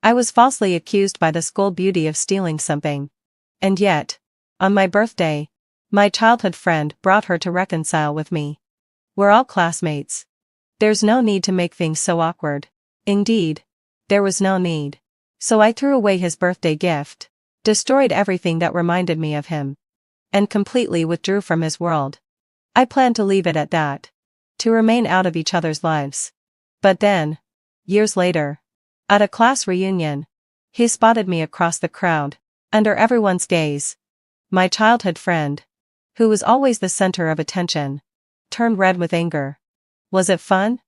I was falsely accused by the school beauty of stealing something. And yet, on my birthday, my childhood friend brought her to reconcile with me. We're all classmates. There's no need to make things so awkward. Indeed, there was no need. So I threw away his birthday gift, destroyed everything that reminded me of him, and completely withdrew from his world. I planned to leave it at that, to remain out of each other's lives. But then, years later, at a class reunion, he spotted me across the crowd, under everyone's gaze. My childhood friend, who was always the center of attention, turned red with anger. Was it fun?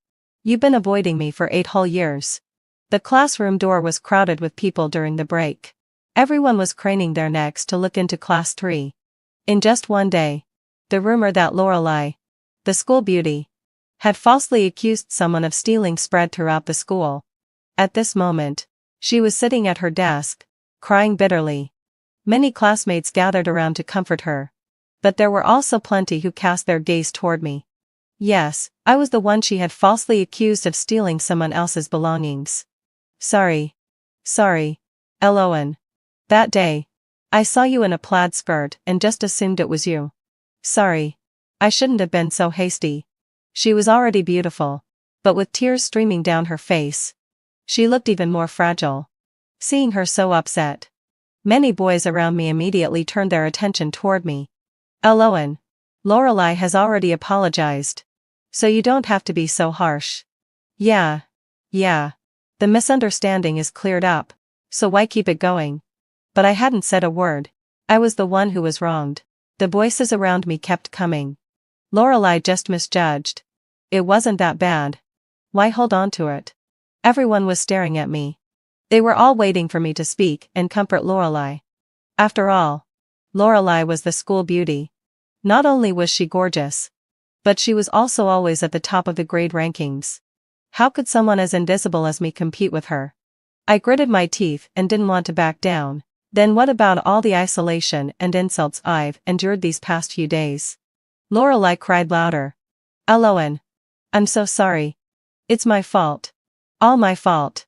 You've been avoiding me for 8 whole years. The classroom door was crowded with people during the break. Everyone was craning their necks to look into class 3. In just one day, the rumor that Lorelei, the school beauty, had falsely accused someone of stealing spread throughout the school. At this moment, she was sitting at her desk, crying bitterly. Many classmates gathered around to comfort her. But there were also plenty who cast their gaze toward me. Yes, I was the one she had falsely accused of stealing someone else's belongings. Sorry, Eloan. That day, I saw you in a plaid skirt and just assumed it was you. Sorry. I shouldn't have been so hasty. She was already beautiful, but with tears streaming down her face, she looked even more fragile. Seeing her so upset, many boys around me immediately turned their attention toward me. Eloan, Lorelei has already apologized, so you don't have to be so harsh. Yeah. The misunderstanding is cleared up, so why keep it going? But I hadn't said a word. I was the one who was wronged. The voices around me kept coming. Lorelei just misjudged. It wasn't that bad. Why hold on to it? Everyone was staring at me. They were all waiting for me to speak and comfort Lorelei. After all, Lorelei was the school beauty. Not only was she gorgeous, but she was also always at the top of the grade rankings. How could someone as invisible as me compete with her? I gritted my teeth and didn't want to back down. Then what about all the isolation and insults I've endured these past few days? Lorelei cried louder. Eloan, I'm so sorry. It's my fault. All my fault.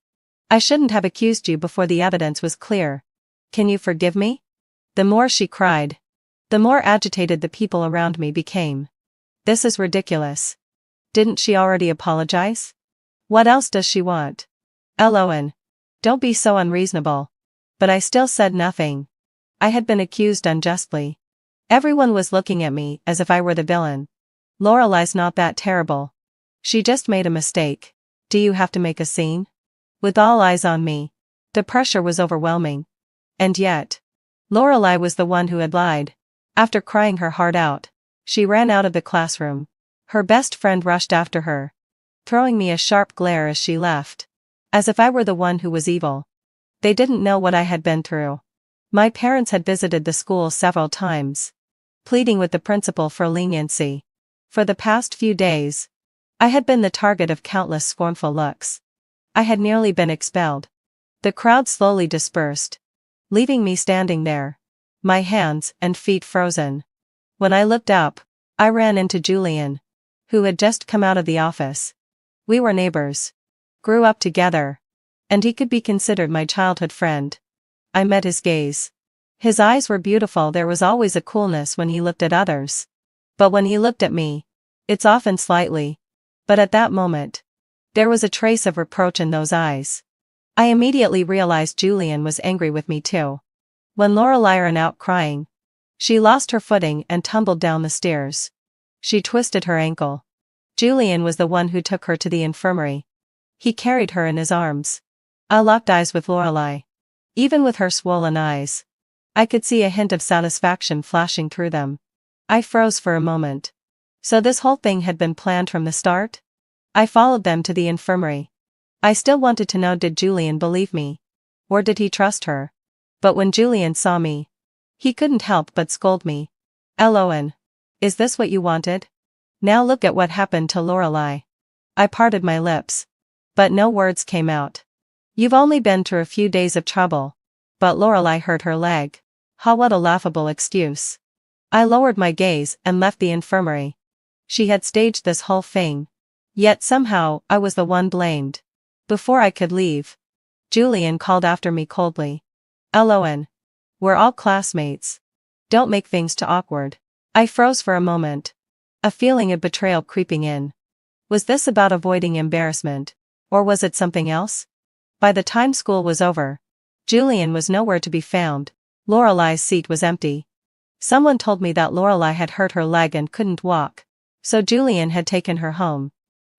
I shouldn't have accused you before the evidence was clear. Can you forgive me? The more she cried, the more agitated the people around me became. This is ridiculous. Didn't she already apologize? What else does she want? Eloan, don't be so unreasonable. But I still said nothing. I had been accused unjustly. Everyone was looking at me as if I were the villain. Lorelei's not that terrible. She just made a mistake. Do you have to make a scene? With all eyes on me, the pressure was overwhelming. And yet, Lorelei was the one who had lied. After crying her heart out, she ran out of the classroom. Her best friend rushed after her, throwing me a sharp glare as she left, as if I were the one who was evil. They didn't know what I had been through. My parents had visited the school several times, pleading with the principal for leniency. For the past few days, I had been the target of countless scornful looks. I had nearly been expelled. The crowd slowly dispersed, leaving me standing there, my hands and feet frozen. When I looked up, I ran into Julian, who had just come out of the office. We were neighbors, grew up together, and he could be considered my childhood friend. I met his gaze. His eyes were beautiful. There was always a coolness when he looked at others. But when he looked at me, it's often slightly. But at that moment, there was a trace of reproach in those eyes. I immediately realized Julian was angry with me too. When Lorelei ran out crying, she lost her footing and tumbled down the stairs. She twisted her ankle. Julian was the one who took her to the infirmary. He carried her in his arms. I locked eyes with Lorelei. Even with her swollen eyes, I could see a hint of satisfaction flashing through them. I froze for a moment. So this whole thing had been planned from the start? I followed them to the infirmary. I still wanted to know, did Julian believe me? Or did he trust her? But when Julian saw me, he couldn't help but scold me. Eloan, is this what you wanted? Now look at what happened to Lorelei. I parted my lips, but no words came out. You've only been through a few days of trouble. But Lorelei hurt her leg. Ha, what a laughable excuse. I lowered my gaze and left the infirmary. She had staged this whole thing. Yet somehow I was the one blamed. Before I could leave, Julian called after me coldly. "Lon. We're all classmates. Don't make things too awkward." I froze for a moment. A feeling of betrayal creeping in. Was this about avoiding embarrassment? Or was it something else? By the time school was over, Julian was nowhere to be found. Lorelei's seat was empty. Someone told me that Lorelei had hurt her leg and couldn't walk, so Julian had taken her home.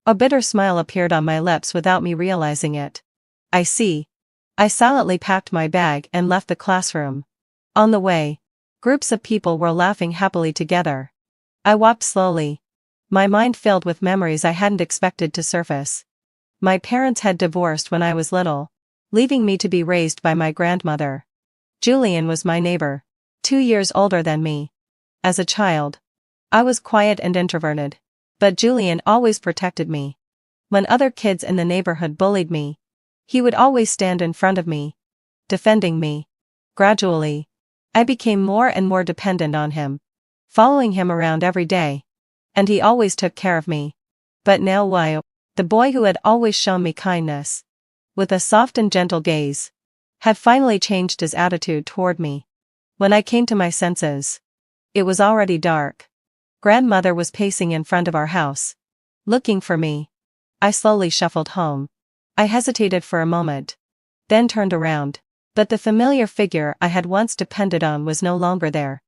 A bitter smile appeared on my lips without me realizing it. I see. I silently packed my bag and left the classroom. On the way, groups of people were laughing happily together. I walked slowly, my mind filled with memories I hadn't expected to surface. My parents had divorced when I was little, leaving me to be raised by my grandmother. Julian was my neighbor, 2 years older than me. As a child, I was quiet and introverted, but Julian always protected me. When other kids in the neighborhood bullied me, he would always stand in front of me, defending me. Gradually, I became more and more dependent on him, following him around every day. And he always took care of me. But now why? The boy who had always shown me kindness, with a soft and gentle gaze, had finally changed his attitude toward me. When I came to my senses, it was already dark. Grandmother was pacing in front of our house, looking for me. I slowly shuffled home. I hesitated for a moment, then turned around, but the familiar figure I had once depended on was no longer there.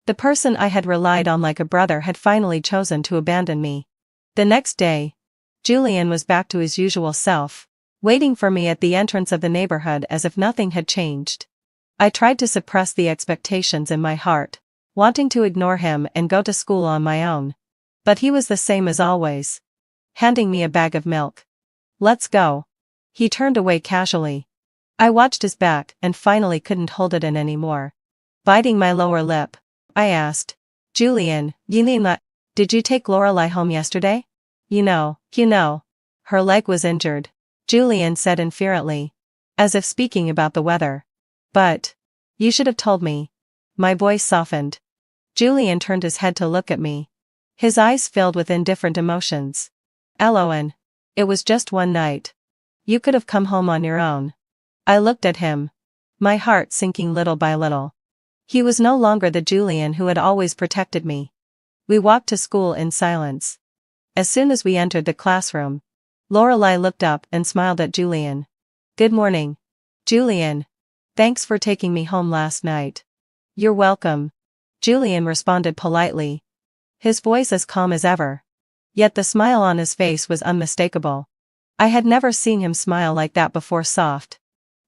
The person I had relied on like a brother had finally chosen to abandon me. The next day, Julian was back to his usual self, waiting for me at the entrance of the neighborhood as if nothing had changed. I tried to suppress the expectations in my heart, wanting to ignore him and go to school on my own. But he was the same as always, handing me a bag of milk. "Let's go." He turned away casually. I watched his back and finally couldn't hold it in anymore. Biting my lower lip, I asked, "Julian, did you take Lorelei home yesterday?" You know, her leg was injured," Julian said infuriately, as if speaking about the weather. "But you should have told me." My voice softened. Julian turned his head to look at me. His eyes filled with indifferent emotions. "Lon. It was just one night. You could have come home on your own." I looked at him, my heart sinking little by little. He was no longer the Julian who had always protected me. We walked to school in silence. As soon as we entered the classroom, Lorelei looked up and smiled at Julian. "Good morning, Julian. Thanks for taking me home last night." "You're welcome," Julian responded politely, his voice as calm as ever. Yet the smile on his face was unmistakable. I had never seen him smile like that before, soft,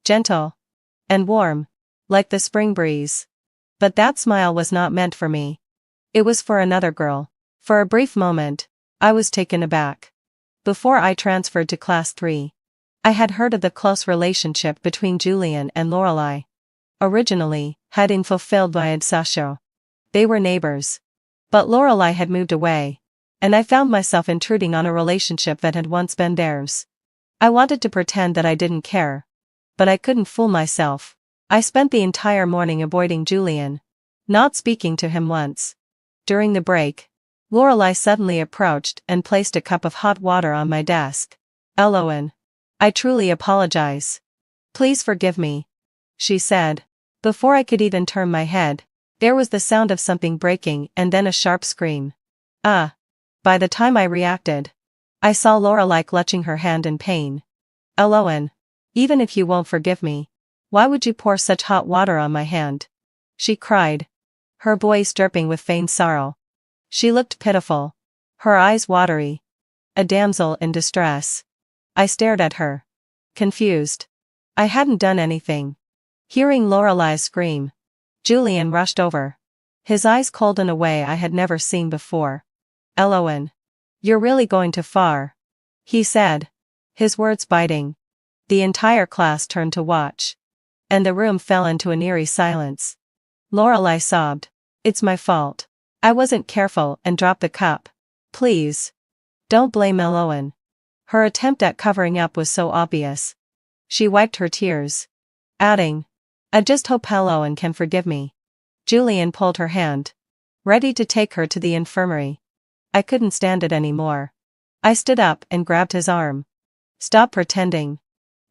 gentle, and warm, like the spring breeze. But that smile was not meant for me. It was for another girl. For a brief moment, I was taken aback. Before I transferred to Class 3, I had heard of the close relationship between Julian and Lorelei. Originally, hadn't fulfilled by Sasho. They were neighbors. But Lorelei had moved away, and I found myself intruding on a relationship that had once been theirs. I wanted to pretend that I didn't care, but I couldn't fool myself. I spent the entire morning avoiding Julian, not speaking to him once. During the break, Lorelei suddenly approached and placed a cup of hot water on my desk. "Lon. I truly apologize. Please forgive me," she said. Before I could even turn my head, there was the sound of something breaking and then a sharp scream. By the time I reacted, I saw Lorelei clutching her hand in pain. "Lon. Even if you won't forgive me, why would you pour such hot water on my hand?" she cried, her voice dripping with feigned sorrow. She looked pitiful, her eyes watery. A damsel in distress. I stared at her, confused. I hadn't done anything. Hearing Lorelei's scream, Julian rushed over, his eyes cold in a way I had never seen before. "Lon. You're really going too far," he said, his words biting. The entire class turned to watch, and the room fell into an eerie silence. Lorelei sobbed, "It's my fault. I wasn't careful and dropped the cup. Please, don't blame Lon." Her attempt at covering up was so obvious. She wiped her tears, adding, "I just hope Lon can forgive me." Julian pulled her hand, ready to take her to the infirmary. I couldn't stand it anymore. I stood up and grabbed his arm. "Stop pretending.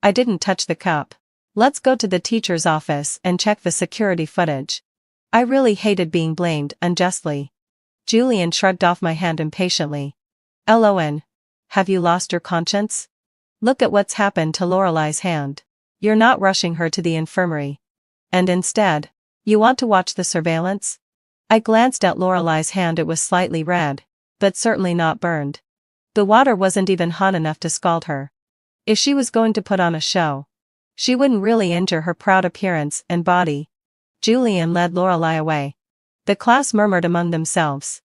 I didn't touch the cup." Let's go to the teacher's office and check the security footage. I really hated being blamed unjustly. Julian shrugged off my hand impatiently. Lon, have you lost your conscience? Look at what's happened to Lorelei's hand. You're not rushing her to the infirmary. And instead, you want to watch the surveillance? I glanced at Lorelei's hand. It was slightly red, but certainly not burned. The water wasn't even hot enough to scald her. If she was going to put on a show, she wouldn't really injure her proud appearance and body. Julian led Lorelei away. The class murmured among themselves,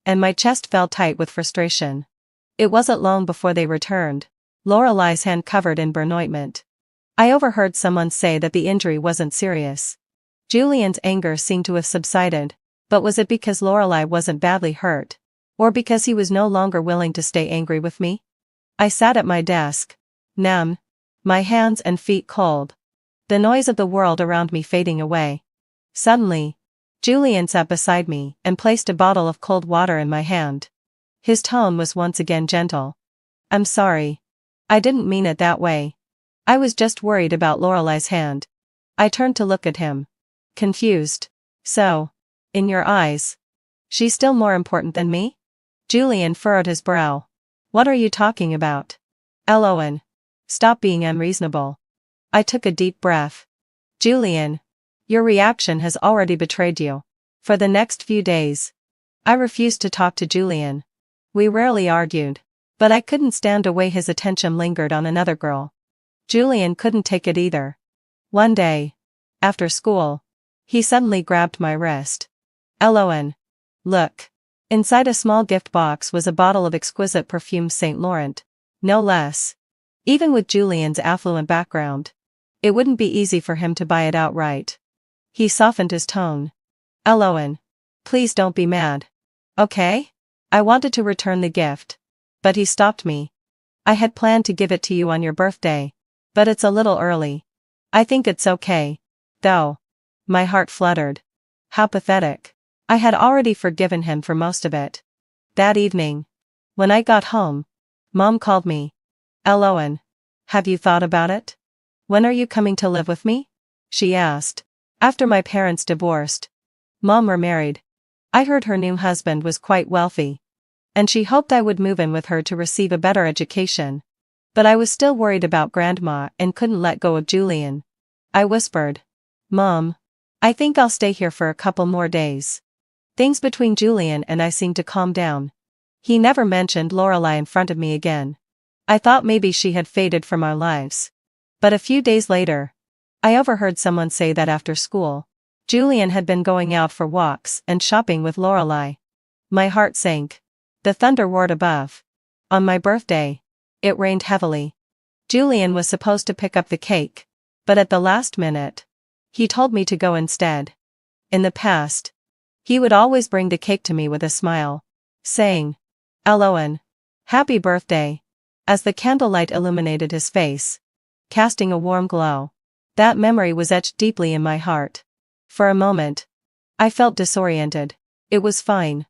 and my chest felt tight with frustration. It wasn't long before they returned, Lorelei's hand covered in burn ointment. I overheard someone say that the injury wasn't serious. Julian's anger seemed to have subsided, but was it because Lorelei wasn't badly hurt, or because he was no longer willing to stay angry with me? I sat at my desk, numb, my hands and feet cold, the noise of the world around me fading away. Suddenly, Julian sat beside me and placed a bottle of cold water in my hand. His tone was once again gentle. I'm sorry. I didn't mean it that way. I was just worried about Lorelei's hand. I turned to look at him, confused. So, in your eyes, she's still more important than me? Julian furrowed his brow. What are you talking about? Lon, stop being unreasonable. I took a deep breath. Julian, your reaction has already betrayed you. For the next few days, I refused to talk to Julian. We rarely argued, but I couldn't stand the way his attention lingered on another girl. Julian couldn't take it either. One day, after school, he suddenly grabbed my wrist. Lon, look. Inside a small gift box was a bottle of exquisite perfume Saint Laurent, no less. Even with Julian's affluent background, it wouldn't be easy for him to buy it outright. He softened his tone. Lon, please don't be mad. Okay? I wanted to return the gift, but he stopped me. I had planned to give it to you on your birthday, but it's a little early. I think it's okay, though. My heart fluttered. How pathetic. I had already forgiven him for most of it. That evening, when I got home, Mom called me. Lon, have you thought about it? When are you coming to live with me? She asked. After my parents divorced, Mom remarried. I heard her new husband was quite wealthy, and she hoped I would move in with her to receive a better education. But I was still worried about Grandma and couldn't let go of Julian. I whispered, Mom, I think I'll stay here for a couple more days. Things between Julian and I seemed to calm down. He never mentioned Lorelei in front of me again. I thought maybe she had faded from our lives. But a few days later, I overheard someone say that after school, Julian had been going out for walks and shopping with Lorelei. My heart sank. The thunder roared above. On my birthday, it rained heavily. Julian was supposed to pick up the cake, but at the last minute, he told me to go instead. In the past, he would always bring the cake to me with a smile, saying, Lon, happy birthday, as the candlelight illuminated his face, casting a warm glow. That memory was etched deeply in my heart. For a moment, I felt disoriented. It was fine.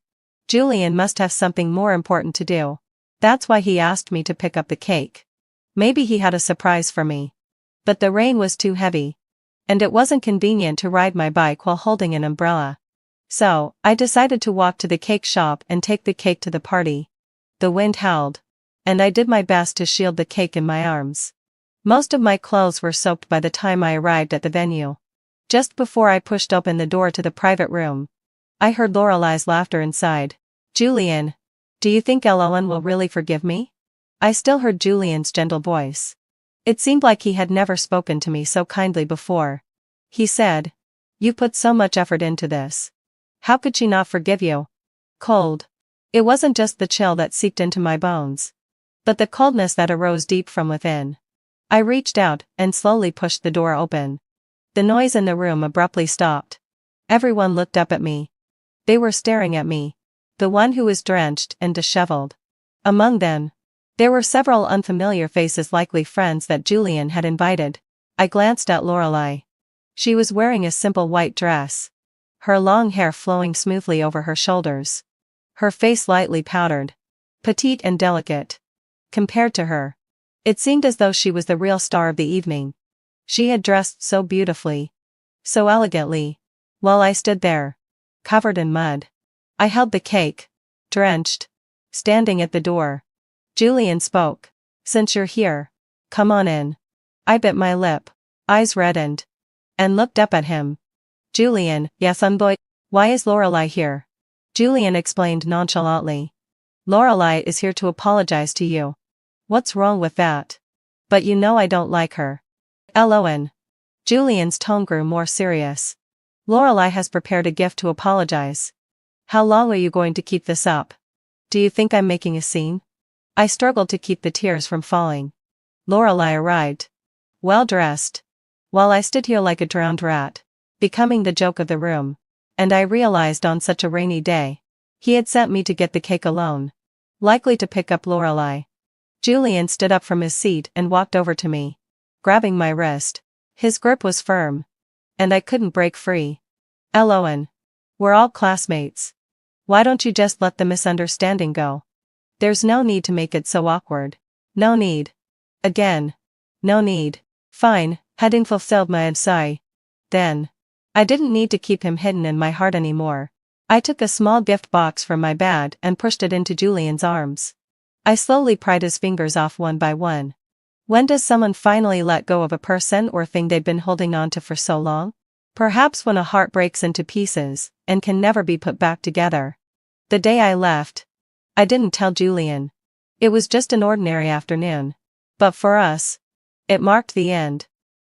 Julian must have something more important to do. That's why he asked me to pick up the cake. Maybe he had a surprise for me. But the rain was too heavy, and it wasn't convenient to ride my bike while holding an umbrella. So, I decided to walk to the cake shop and take the cake to the party. The wind howled, and I did my best to shield the cake in my arms. Most of my clothes were soaked by the time I arrived at the venue. Just before I pushed open the door to the private room, I heard Lorelei's laughter inside. Julian, do you think Lon will really forgive me? I still heard Julian's gentle voice. It seemed like he had never spoken to me so kindly before. He said, You put so much effort into this. How could she not forgive you? Cold. It wasn't just the chill that seeped into my bones, but the coldness that arose deep from within. I reached out and slowly pushed the door open. The noise in the room abruptly stopped. Everyone looked up at me. They were staring at me, the one who was drenched and disheveled. Among them, there were several unfamiliar faces, likely friends that Julian had invited. I glanced at Lorelei. She was wearing a simple white dress, her long hair flowing smoothly over her shoulders. Her face lightly powdered, petite and delicate. Compared to her, it seemed as though she was the real star of the evening. She had dressed so beautifully, so elegantly, while I stood there, covered in mud. I held the cake, drenched, standing at the door. Julian spoke. "Since you're here, come on in." I bit my lip, eyes reddened, and looked up at him. "Julian, yes, boy. Why is Lorelei here?" Julian explained nonchalantly. "Lorelei is here to apologize to you." "What's wrong with that?" "But you know I don't like her." "Lon." Julian's tone grew more serious. "Lorelei has prepared a gift to apologize." "How long are you going to keep this up? Do you think I'm making a scene?" I struggled to keep the tears from falling. Lorelei arrived, well dressed, while I stood here like a drowned rat, becoming the joke of the room, and I realized on such a rainy day, he had sent me to get the cake alone, likely to pick up Lorelei. Julian stood up from his seat and walked over to me, grabbing my wrist. His grip was firm, and I couldn't break free. "Lon. We're all classmates. Why don't you just let the misunderstanding go? There's no need to make it so awkward." "No need." Again. "No need." "Fine," hadn't fulfilled my sigh. Then. I didn't need to keep him hidden in my heart anymore. I took a small gift box from my bag and pushed it into Julian's arms. I slowly pried his fingers off one by one. When does someone finally let go of a person or thing they've been holding on to for so long? Perhaps when a heart breaks into pieces and can never be put back together. The day I left, I didn't tell Julian. It was just an ordinary afternoon. But for us, it marked the end.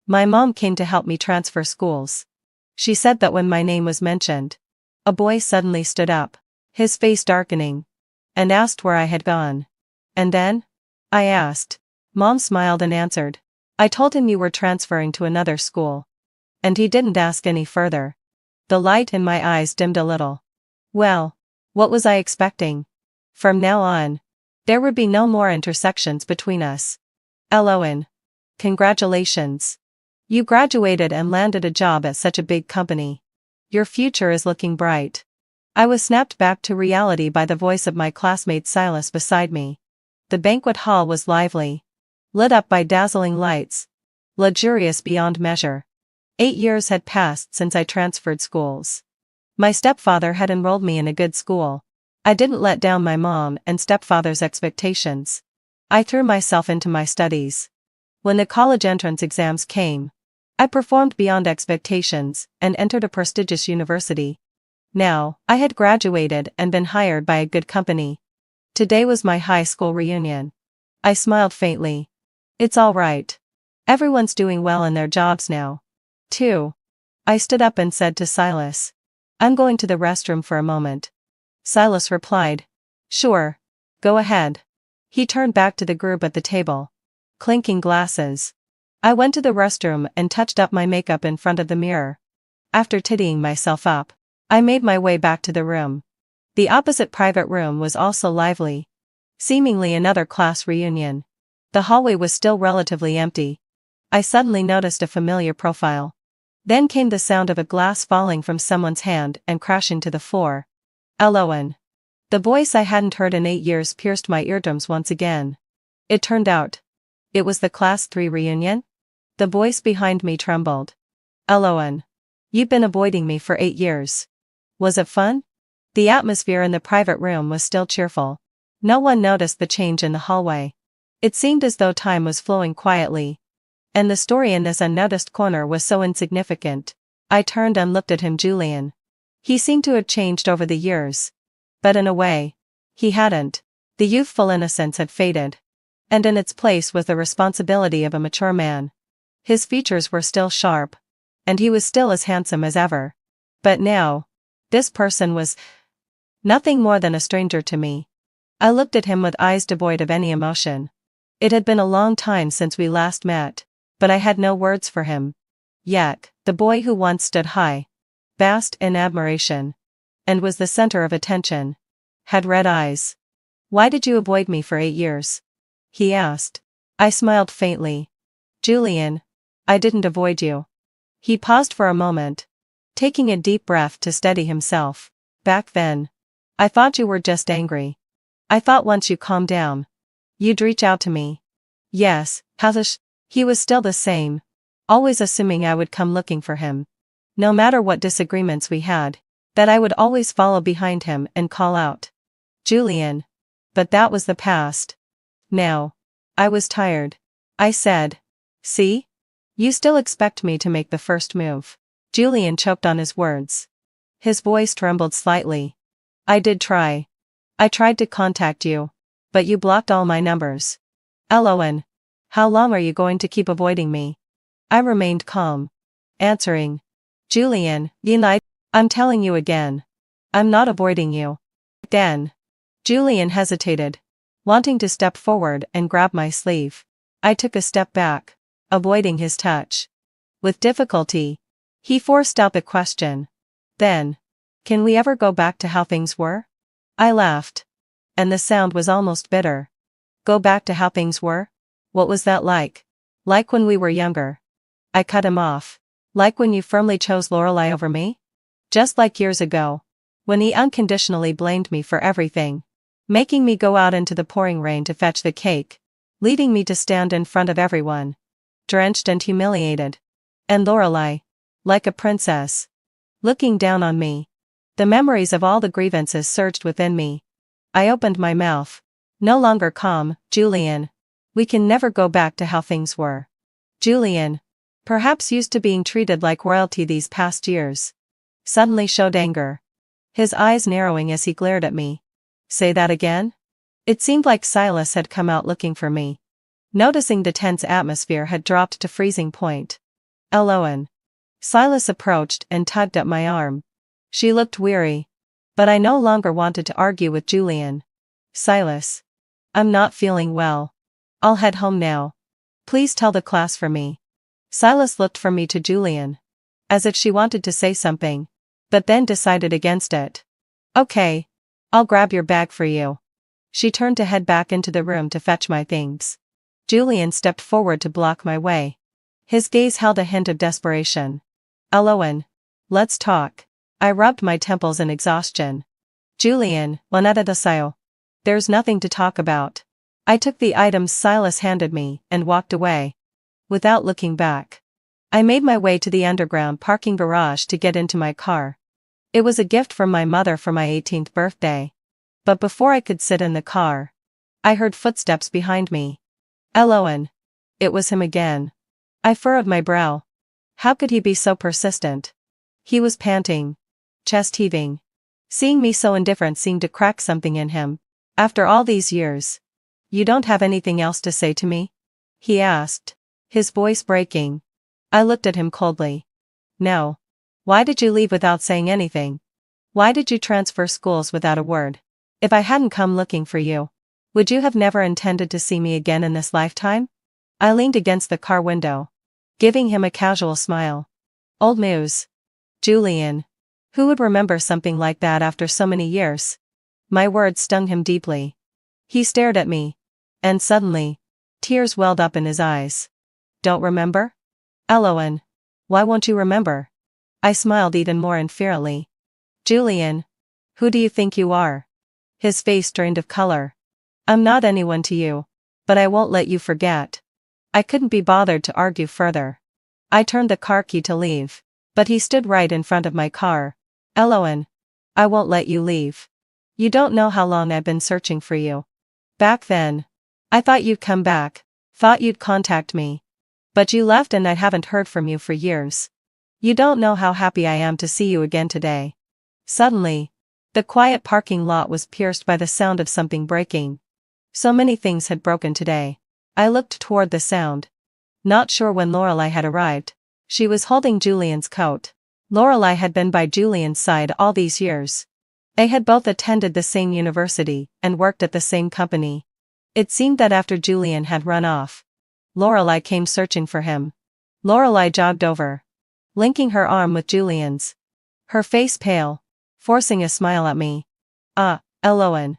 My mom came to help me transfer schools. She said that when my name was mentioned, a boy suddenly stood up, his face darkening, and asked where I had gone. "And then?" I asked. Mom smiled and answered. "I told him you were transferring to another school." And he didn't ask any further. The light in my eyes dimmed a little. Well, what was I expecting? From now on, there would be no more intersections between us. "Lon. Congratulations. You graduated and landed a job at such a big company. Your future is looking bright." I was snapped back to reality by the voice of my classmate Silas beside me. The banquet hall was lively, lit up by dazzling lights, luxurious beyond measure. 8 years had passed since I transferred schools. My stepfather had enrolled me in a good school. I didn't let down my mom and stepfather's expectations. I threw myself into my studies. When the college entrance exams came, I performed beyond expectations and entered a prestigious university. Now, I had graduated and been hired by a good company. Today was my high school reunion. I smiled faintly. It's all right. Everyone's doing well in their jobs now. Too. I stood up and said to Silas, "I'm going to the restroom for a moment." Silas replied, "Sure. Go ahead." He turned back to the group at the table, clinking glasses. I went to the restroom and touched up my makeup in front of the mirror. After tidying myself up, I made my way back to the room. The opposite private room was also lively. Seemingly another class reunion. The hallway was still relatively empty. I suddenly noticed a familiar profile. Then came the sound of a glass falling from someone's hand and crashing to the floor. "Lon." The voice I hadn't heard in 8 years pierced my eardrums once again. It turned out, it was the Class 3 reunion? The voice behind me trembled. "Lon. You've been avoiding me for 8 years. Was it fun?" The atmosphere in the private room was still cheerful. No one noticed the change in the hallway. It seemed as though time was flowing quietly. And the story in this unnoticed corner was so insignificant. I turned and looked at him. Julian. He seemed to have changed over the years. But in a way, he hadn't. The youthful innocence had faded. And in its place was the responsibility of a mature man. His features were still sharp. And he was still as handsome as ever. But now, this person was nothing more than a stranger to me. I looked at him with eyes devoid of any emotion. It had been a long time since we last met, but I had no words for him. Yet, the boy who once stood high, basked in admiration, and was the center of attention, had red eyes. "Why did you avoid me for 8 years?" he asked. I smiled faintly. "Julian, I didn't avoid you." He paused for a moment, taking a deep breath to steady himself. "Back then, I thought you were just angry. I thought once you calmed down, you'd reach out to me." "Yes, Hatish." He was still the same, always assuming I would come looking for him. No matter what disagreements we had, that I would always follow behind him and call out, "Julian." But that was the past. Now, I was tired. I said, "See? You still expect me to make the first move." Julian choked on his words. His voice trembled slightly. "I did try. I tried to contact you, but you blocked all my numbers. Lon, how long are you going to keep avoiding me?" I remained calm, answering, "Julian, I'm telling you again. I'm not avoiding you." Then, Julian hesitated, wanting to step forward and grab my sleeve. I took a step back, avoiding his touch. With difficulty, he forced out the question. Then, "Can we ever go back to how things were?" I laughed. And the sound was almost bitter. Go back to how things were? What was that like? Like when we were younger. I cut him off. Like when you firmly chose Lorelei over me? Just like years ago. When he unconditionally blamed me for everything. Making me go out into the pouring rain to fetch the cake. Leaving me to stand in front of everyone. Drenched and humiliated. And Lorelei, like a princess, looking down on me. The memories of all the grievances surged within me. I opened my mouth. No longer calm, "Julian. We can never go back to how things were." Julian, perhaps used to being treated like royalty these past years, suddenly showed anger. His eyes narrowing as he glared at me. "Say that again?" It seemed like Silas had come out looking for me. Noticing the tense atmosphere had dropped to freezing point. "Lon." Silas approached and tugged at my arm. She looked weary. But I no longer wanted to argue with Julian. "Silas. I'm not feeling well. I'll head home now. Please tell the class for me." Silas looked from me to Julian, as if she wanted to say something, but then decided against it. "Okay. I'll grab your bag for you." She turned to head back into the room to fetch my things. Julian stepped forward to block my way. His gaze held a hint of desperation. "Lon, let's talk." I rubbed my temples in exhaustion. "Julian, wanadadasayo. There's nothing to talk about." I took the items Silas handed me and walked away. Without looking back, I made my way to the underground parking garage to get into my car. It was a gift from my mother for my 18th birthday. But before I could sit in the car, I heard footsteps behind me. "Lon." It was him again. I furrowed my brow. How could he be so persistent? He was panting, chest heaving. Seeing me so indifferent seemed to crack something in him. "After all these years, you don't have anything else to say to me?" he asked, his voice breaking. I looked at him coldly. "No. Why did you leave without saying anything? Why did you transfer schools without a word? If I hadn't come looking for you, would you have never intended to see me again in this lifetime?" I leaned against the car window, giving him a casual smile. Old news. Julian. Who would remember something like that after so many years? My words stung him deeply. He stared at me. And suddenly, tears welled up in his eyes. "Don't remember? Lon. Why won't you remember?" I smiled even more unfairly. "Julian. Who do you think you are?" His face drained of color. "I'm not anyone to you. But I won't let you forget." I couldn't be bothered to argue further. I turned the car key to leave. But he stood right in front of my car. "Lon. I won't let you leave. You don't know how long I've been searching for you. Back then, I thought you'd come back, thought you'd contact me. But you left and I haven't heard from you for years. You don't know how happy I am to see you again today." Suddenly, the quiet parking lot was pierced by the sound of something breaking. So many things had broken today. I looked toward the sound. Not sure when Lorelei had arrived. She was holding Julian's coat. Lorelei had been by Julian's side all these years. They had both attended the same university and worked at the same company. It seemed that after Julian had run off, Lorelei came searching for him. Lorelei jogged over, linking her arm with Julian's. Her face pale, forcing a smile at me. Lon.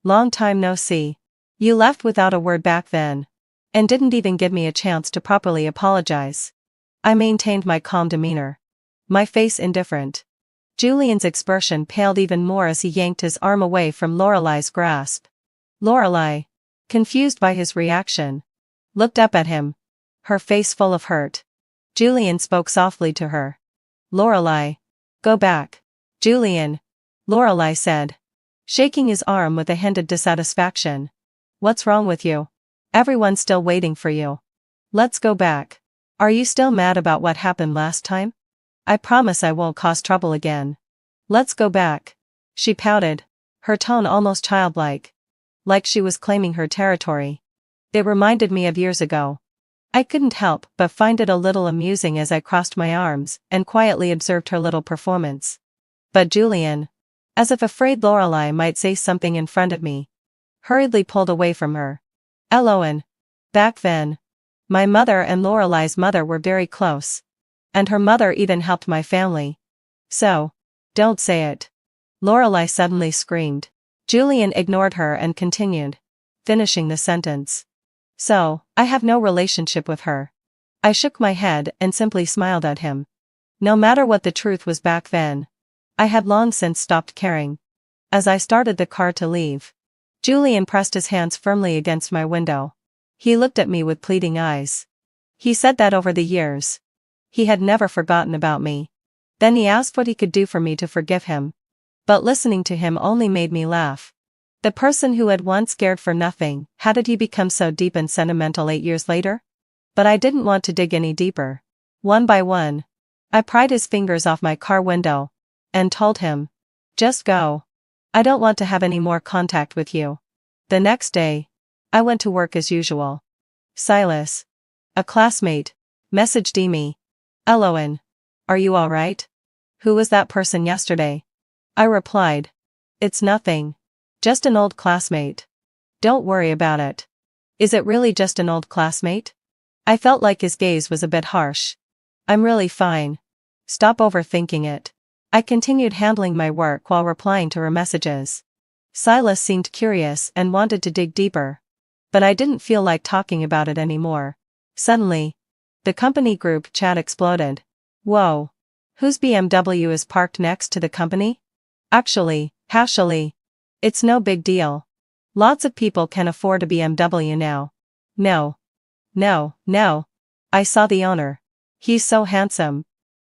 Long time no see. You left without a word back then. And didn't even give me a chance to properly apologize." I maintained my calm demeanor. My face indifferent. Julian's expression paled even more as he yanked his arm away from Lorelei's grasp. Lorelei, confused by his reaction, looked up at him, her face full of hurt. Julian spoke softly to her. Lorelei. Go back. Julian. Lorelei said, shaking his arm with a hint of dissatisfaction. What's wrong with you? Everyone's still waiting for you. Let's go back. Are you still mad about what happened last time? I promise I won't cause trouble again. Let's go back. She pouted, her tone almost childlike. Like she was claiming her territory. It reminded me of years ago. I couldn't help but find it a little amusing as I crossed my arms and quietly observed her little performance. But Julian, as if afraid Lorelei might say something in front of me, hurriedly pulled away from her. Eloan. Back then, my mother and Lorelei's mother were very close. And her mother even helped my family. So, don't say it. Lorelei suddenly screamed. Julian ignored her and continued, finishing the sentence. So, I have no relationship with her. I shook my head and simply smiled at him. No matter what the truth was back then, I had long since stopped caring. As I started the car to leave, Julian pressed his hands firmly against my window. He looked at me with pleading eyes. He said that over the years, he had never forgotten about me. Then he asked what he could do for me to forgive him. But listening to him only made me laugh. The person who had once cared for nothing, how did he become so deep and sentimental 8 years later? But I didn't want to dig any deeper. One by one, I pried his fingers off my car window and told him, just go. I don't want to have any more contact with you. The next day, I went to work as usual. Silas, a classmate, messaged me. Eloan, are you alright? Who was that person yesterday? I replied, it's nothing. Just an old classmate. Don't worry about it. Is it really just an old classmate? I felt like his gaze was a bit harsh. I'm really fine. Stop overthinking it. I continued handling my work while replying to her messages. Silas seemed curious and wanted to dig deeper. But I didn't feel like talking about it anymore. Suddenly, the company group chat exploded. Whoa. Whose BMW is parked next to the company? Actually, it's no big deal. Lots of people can afford a BMW now. No. I saw the owner. He's so handsome.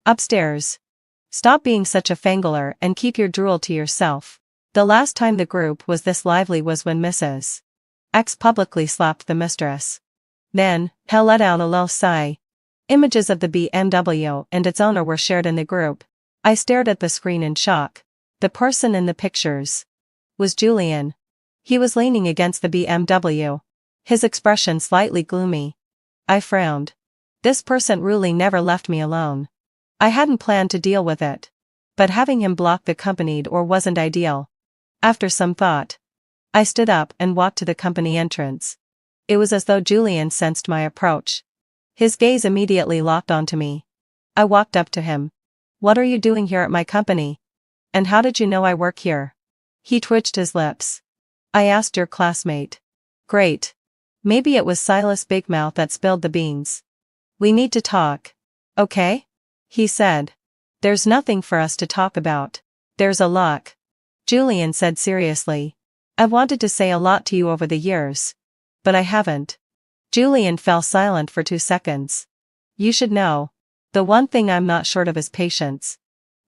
Upstairs. Stop being such a fangirler and keep your drool to yourself. The last time the group was this lively was when Mrs. X publicly slapped the mistress. Then, Hell let out a low sigh. Images of the BMW and its owner were shared in the group. I stared at the screen in shock. The person in the pictures was Julian. He was leaning against the BMW. His expression slightly gloomy. I frowned. This person really never left me alone. I hadn't planned to deal with it. But having him block the company door wasn't ideal. After some thought, I stood up and walked to the company entrance. It was as though Julian sensed my approach. His gaze immediately locked onto me. I walked up to him. What are you doing here at my company? And how did you know I work here? He twitched his lips. I asked your classmate. Great. Maybe it was Silas Big Mouth that spilled the beans. We need to talk. Okay? He said. There's nothing for us to talk about. There's a lot. Julian said seriously. I've wanted to say a lot to you over the years. But I haven't. Julian fell silent for 2 seconds. You should know. The one thing I'm not short of is patience.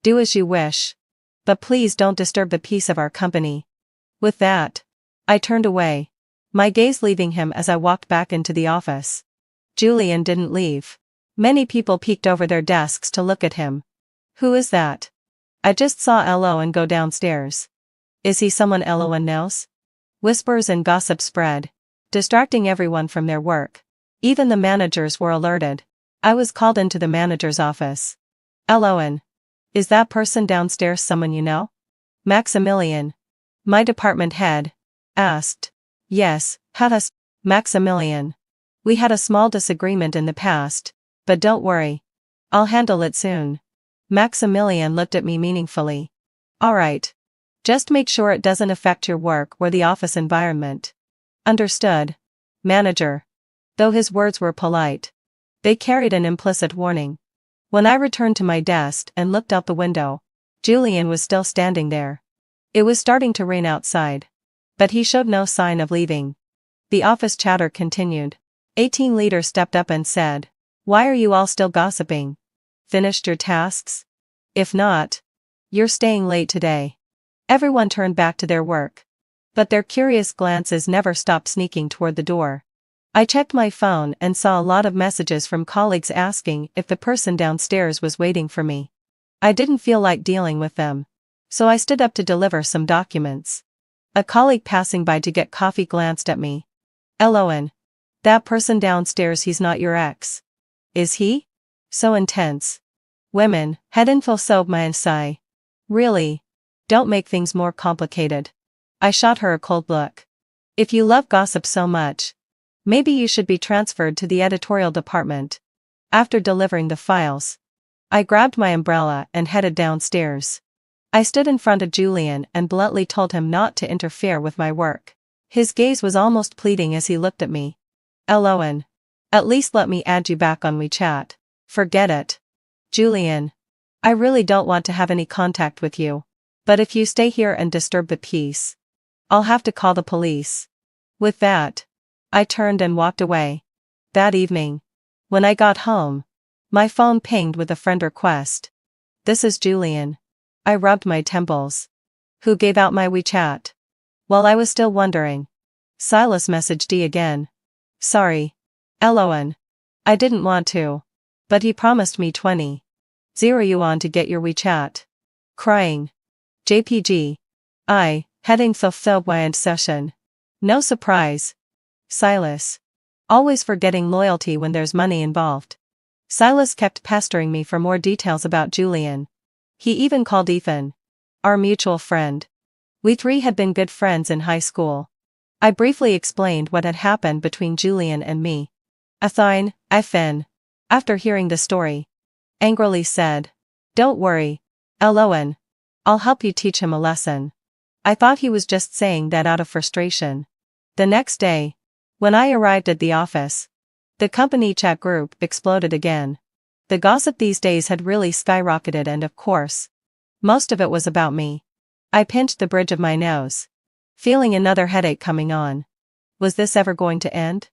Do as you wish. But please don't disturb the peace of our company. With that, I turned away, my gaze leaving him as I walked back into the office. Julian didn't leave. Many people peeked over their desks to look at him. Who is that? I just saw Eloan go downstairs. Is he someone Eloan knows? Whispers and gossip spread, distracting everyone from their work. Even the managers were alerted. I was called into the manager's office. Eloan. Is that person downstairs someone you know? Maximilian, my department head, asked. Yes, had us, Maximilian. We had a small disagreement in the past, but don't worry. I'll handle it soon. Maximilian looked at me meaningfully. Alright. Just make sure it doesn't affect your work or the office environment. Understood. Manager. Though his words were polite, they carried an implicit warning. When I returned to my desk and looked out the window, Julian was still standing there. It was starting to rain outside. But he showed no sign of leaving. The office chatter continued. A team leader stepped up and said, Why are you all still gossiping? Finished your tasks? If not, you're staying late today. Everyone turned back to their work. But their curious glances never stopped sneaking toward the door. I checked my phone and saw a lot of messages from colleagues asking if the person downstairs was waiting for me. I didn't feel like dealing with them, so I stood up to deliver some documents. A colleague passing by to get coffee glanced at me. "Eloan. That person downstairs, he's not your ex. Is he?" So intense. Women, head info sob my sigh. Really? Don't make things more complicated. I shot her a cold look. If you love gossip so much, maybe you should be transferred to the editorial department. After delivering the files, I grabbed my umbrella and headed downstairs. I stood in front of Julian and bluntly told him not to interfere with my work. His gaze was almost pleading as he looked at me. "Eloan. At least let me add you back on WeChat." "Forget it. Julian. I really don't want to have any contact with you. But if you stay here and disturb the peace, I'll have to call the police." With that, I turned and walked away. That evening, when I got home, my phone pinged with a friend request. "This is Julian." I rubbed my temples. "Who gave out my WeChat?" While I was still wondering, Silas messaged again. "Sorry, Eloan. I didn't want to. But he promised me 20,000 yuan to get your WeChat." Crying. JPG. I, heading fulfilled session. No surprise. Silas. Always forgetting loyalty when there's money involved. Silas kept pestering me for more details about Julian. He even called Ethan, our mutual friend. We three had been good friends in high school. I briefly explained what had happened between Julian and me. Ethan, after hearing the story, angrily said, "Don't worry, Eloan. I'll help you teach him a lesson." I thought he was just saying that out of frustration. The next day, when I arrived at the office, the company chat group exploded again. The gossip these days had really skyrocketed, and of course, most of it was about me. I pinched the bridge of my nose, feeling another headache coming on. Was this ever going to end?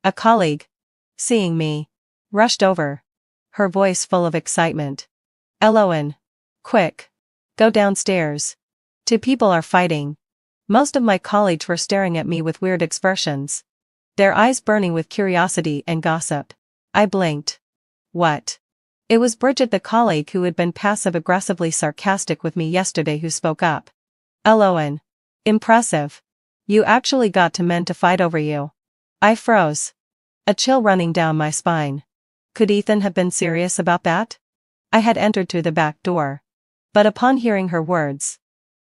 A colleague, seeing me, rushed over, her voice full of excitement. "Eloan. Quick. Go downstairs. Two people are fighting." Most of my colleagues were staring at me with weird expressions, their eyes burning with curiosity and gossip. I blinked. What? It was Bridget, the colleague who had been passive-aggressively sarcastic with me yesterday, who spoke up. "Eloan. Impressive. You actually got two men to fight over you." I froze, a chill running down my spine. Could Ethan have been serious about that? I had entered through the back door. But upon hearing her words,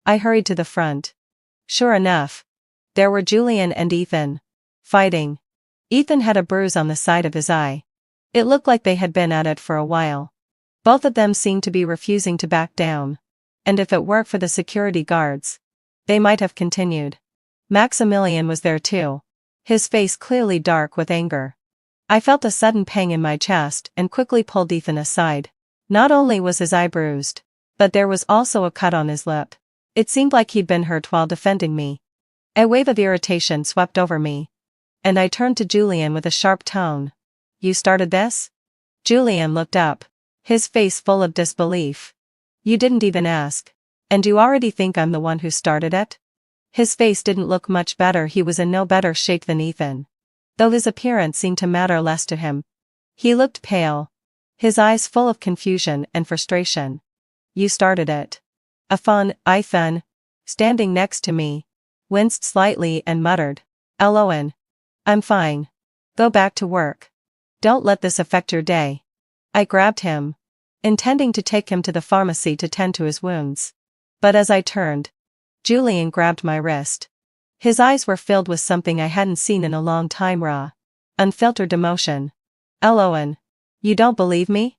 I hurried to the front. Sure enough, there were Julian and Ethan, fighting. Ethan had a bruise on the side of his eye. It looked like they had been at it for a while. Both of them seemed to be refusing to back down. And if it weren't for the security guards, they might have continued. Maximilian was there too, his face clearly dark with anger. I felt a sudden pang in my chest and quickly pulled Ethan aside. Not only was his eye bruised, but there was also a cut on his lip. It seemed like he'd been hurt while defending me. A wave of irritation swept over me, and I turned to Julian with a sharp tone. "You started this?" Julian looked up, his face full of disbelief. "You didn't even ask. And you already think I'm the one who started it?" His face didn't look much better. He was in no better shape than Ethan, though his appearance seemed to matter less to him. He looked pale, his eyes full of confusion and frustration. "You started it." Ethan, standing next to me, winced slightly and muttered, "Eloan. I'm fine. Go back to work. Don't let this affect your day." I grabbed him, intending to take him to the pharmacy to tend to his wounds. But as I turned, Julian grabbed my wrist. His eyes were filled with something I hadn't seen in a long time: raw, unfiltered emotion. "Eloan. You don't believe me?"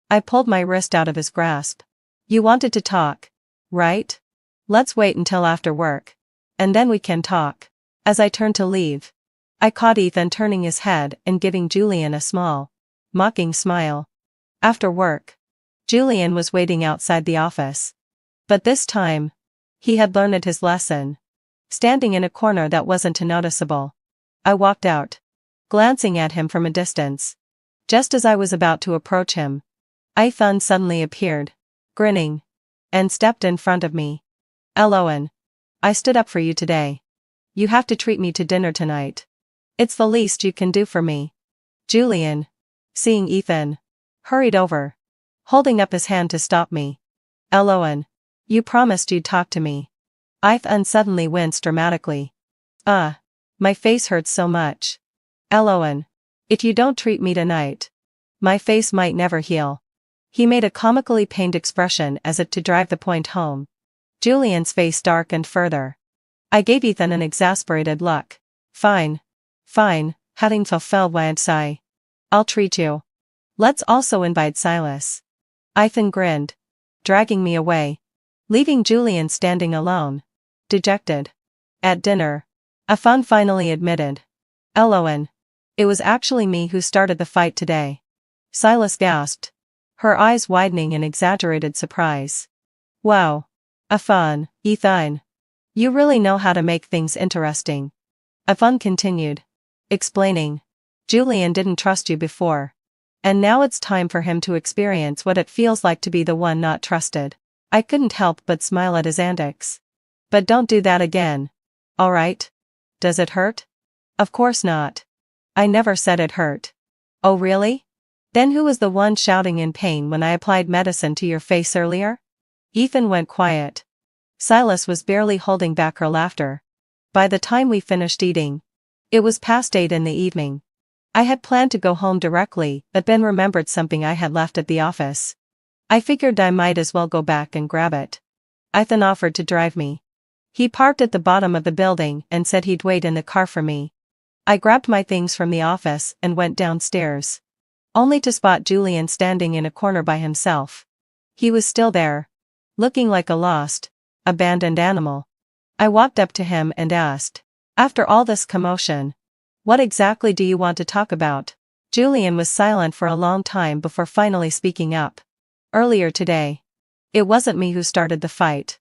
I pulled my wrist out of his grasp. "You wanted to talk, right? Let's wait until after work, and then we can talk." As I turned to leave, I caught Ethan turning his head and giving Julian a small, mocking smile. After work, Julian was waiting outside the office. But this time, he had learned his lesson, standing in a corner that wasn't too noticeable. I walked out, glancing at him from a distance. Just as I was about to approach him, Ethan suddenly appeared, grinning, and stepped in front of me. Eloan. I stood up for you today. You have to treat me to dinner tonight. It's the least you can do for me. Julian, seeing Ethan, hurried over, holding up his hand to stop me. Eloan. You promised you'd talk to me. Ethan suddenly winced dramatically. My face hurts so much. Eloan. If you don't treat me tonight, my face might never heal. He made a comically pained expression as if to drive the point home. Julian's face darkened further. I gave Ethan an exasperated look. Fine. Having fulfilled my sigh. I'll treat you. Let's also invite Silas. Ethan grinned, dragging me away, leaving Julian standing alone, dejected. At dinner, Ethan finally admitted. Eloan. It was actually me who started the fight today. Silas gasped, her eyes widening in exaggerated surprise. Wow. Ethan. You really know how to make things interesting. Ethan continued, explaining. Julian didn't trust you before. And now it's time for him to experience what it feels like to be the one not trusted. I couldn't help but smile at his antics. But don't do that again. Alright? Does it hurt? Of course not. I never said it hurt. Oh really? Then who was the one shouting in pain when I applied medicine to your face earlier? Ethan went quiet. Silas was barely holding back her laughter. By the time we finished eating, it was past 8 in the evening. I had planned to go home directly, but then remembered something I had left at the office. I figured I might as well go back and grab it. Ethan offered to drive me. He parked at the bottom of the building and said he'd wait in the car for me. I grabbed my things from the office and went downstairs, only to spot Julian standing in a corner by himself. He was still there, looking like a lost, abandoned animal. I walked up to him and asked, after all this commotion, what exactly do you want to talk about? Julian was silent for a long time before finally speaking up. Earlier today, it wasn't me who started the fight.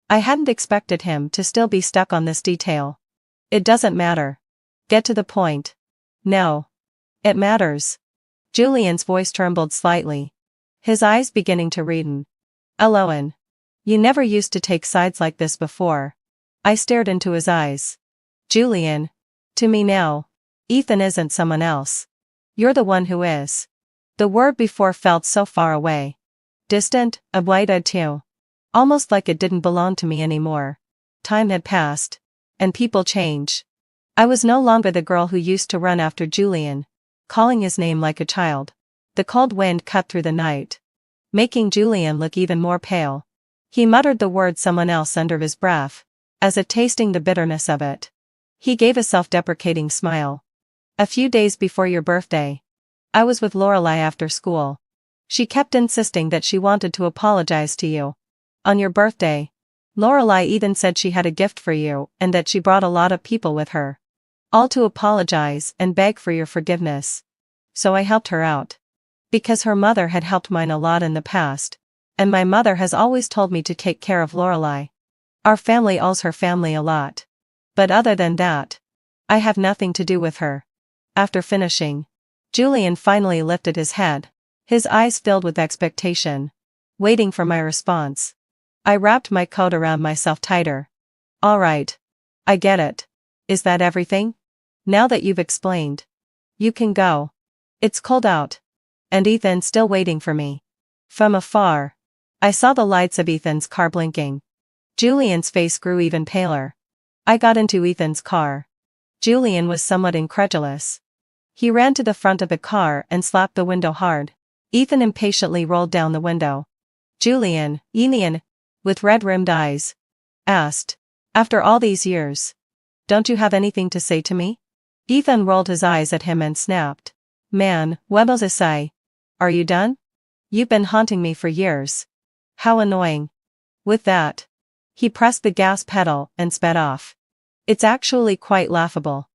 I hadn't expected him to still be stuck on this detail. It doesn't matter. Get to the point. No. It matters. Julian's voice trembled slightly, his eyes beginning to redden. Eloan. You never used to take sides like this before. I stared into his eyes. Julian. To me now, Ethan isn't someone else. You're the one who is. The word before felt so far away. Distant, oblivious too. Almost like it didn't belong to me anymore. Time had passed. And people change. I was no longer the girl who used to run after Julian, calling his name like a child. The cold wind cut through the night, making Julian look even more pale. He muttered the word someone else under his breath, as if tasting the bitterness of it. He gave a self-deprecating smile. A few days before your birthday, I was with Lorelei after school. She kept insisting that she wanted to apologize to you. On your birthday, Lorelei even said she had a gift for you and that she brought a lot of people with her, all to apologize and beg for your forgiveness. So I helped her out. Because her mother had helped mine a lot in the past, and my mother has always told me to take care of Lorelei. Our family owes her family a lot. But other than that, I have nothing to do with her. After finishing, Julian finally lifted his head, his eyes filled with expectation, waiting for my response. I wrapped my coat around myself tighter. All right. I get it. Is that everything? Now that you've explained, you can go. It's cold out. And Ethan's still waiting for me. From afar, I saw the lights of Ethan's car blinking. Julian's face grew even paler. I got into Ethan's car. Julian was somewhat incredulous. He ran to the front of the car and slapped the window hard. Ethan impatiently rolled down the window. Julian, with red-rimmed eyes, asked, after all these years, don't you have anything to say to me? Ethan rolled his eyes at him and snapped. Man, what I say? Are you done? You've been haunting me for years. How annoying. With that, he pressed the gas pedal and sped off. It's actually quite laughable.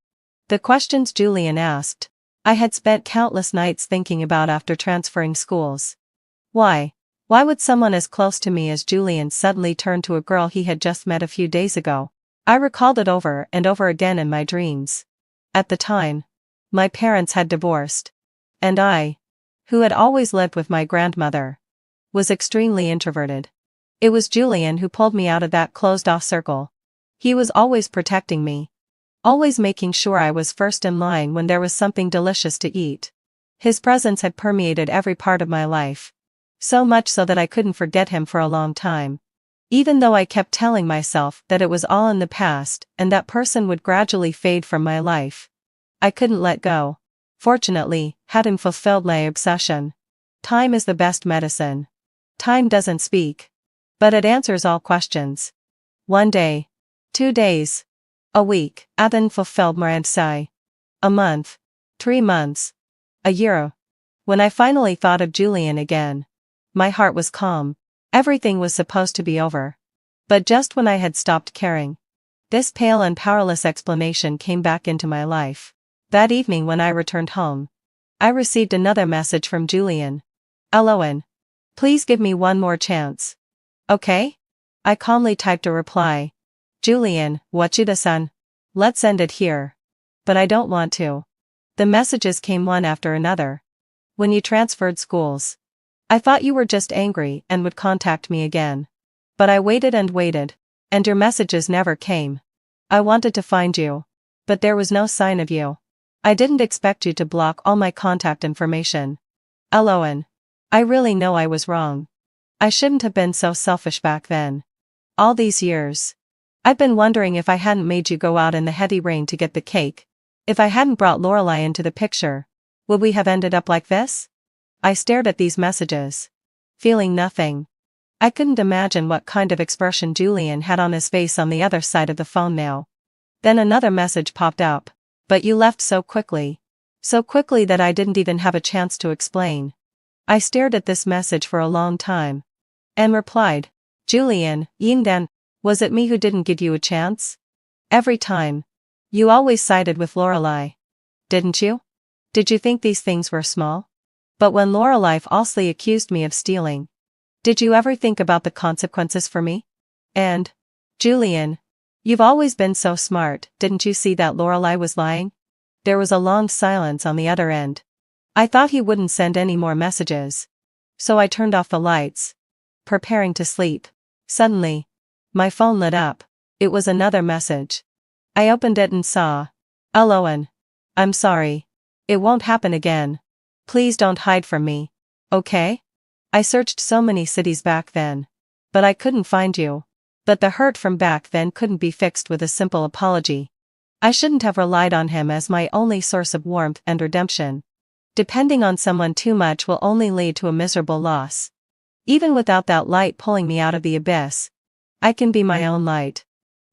The questions Julian asked, I had spent countless nights thinking about after transferring schools. Why would someone as close to me as Julian suddenly turn to a girl he had just met a few days ago? I recalled it over and over again in my dreams. At the time, my parents had divorced. And I, who had always lived with my grandmother, was extremely introverted. It was Julian who pulled me out of that closed-off circle. He was always protecting me, always making sure I was first in line when there was something delicious to eat. His presence had permeated every part of my life. So much so that I couldn't forget him for a long time. Even though I kept telling myself that it was all in the past and that person would gradually fade from my life, I couldn't let go. Fortunately, hadn't fulfilled my obsession. Time is the best medicine. Time doesn't speak, but it answers all questions. 1 day, 2 days, a week, hadn't fulfilled my answer. A month, 3 months, a year. When I finally thought of Julian again, my heart was calm. Everything was supposed to be over. But just when I had stopped caring, this pale and powerless explanation came back into my life. That evening when I returned home, I received another message from Julian. "Eloan, please give me one more chance. Okay?" I calmly typed a reply. "Julian, wachida-san. Let's end it here. But I don't want to." The messages came one after another. "When you transferred schools, I thought you were just angry and would contact me again. But I waited, and your messages never came. I wanted to find you, but there was no sign of you. I didn't expect you to block all my contact information. Eloan, I really know I was wrong. I shouldn't have been so selfish back then. All these years, I've been wondering if I hadn't made you go out in the heavy rain to get the cake. If I hadn't brought Lorelei into the picture, would we have ended up like this?" I stared at these messages, feeling nothing. I couldn't imagine what kind of expression Julian had on his face on the other side of the phone now. Then another message popped up. "But you left so quickly that I didn't even have a chance to explain." I stared at this message for a long time, and replied, "Julian, Yingdan, was it me who didn't give you a chance? Every time. You always sided with Lorelei. Didn't you? Did you think these things were small? But when Lorelei falsely accused me of stealing, did you ever think about the consequences for me? And, Julian, you've always been so smart, didn't you see that Lorelei was lying?" There was a long silence on the other end. I thought he wouldn't send any more messages, so I turned off the lights, preparing to sleep. Suddenly, my phone lit up. It was another message. I opened it and saw, "Eloan, I'm sorry. It won't happen again. Please don't hide from me, okay? I searched so many cities back then, but I couldn't find you. But the hurt from back then couldn't be fixed with a simple apology. I shouldn't have relied on him as my only source of warmth and redemption. Depending on someone too much will only lead to a miserable loss. Even without that light pulling me out of the abyss, I can be my own light."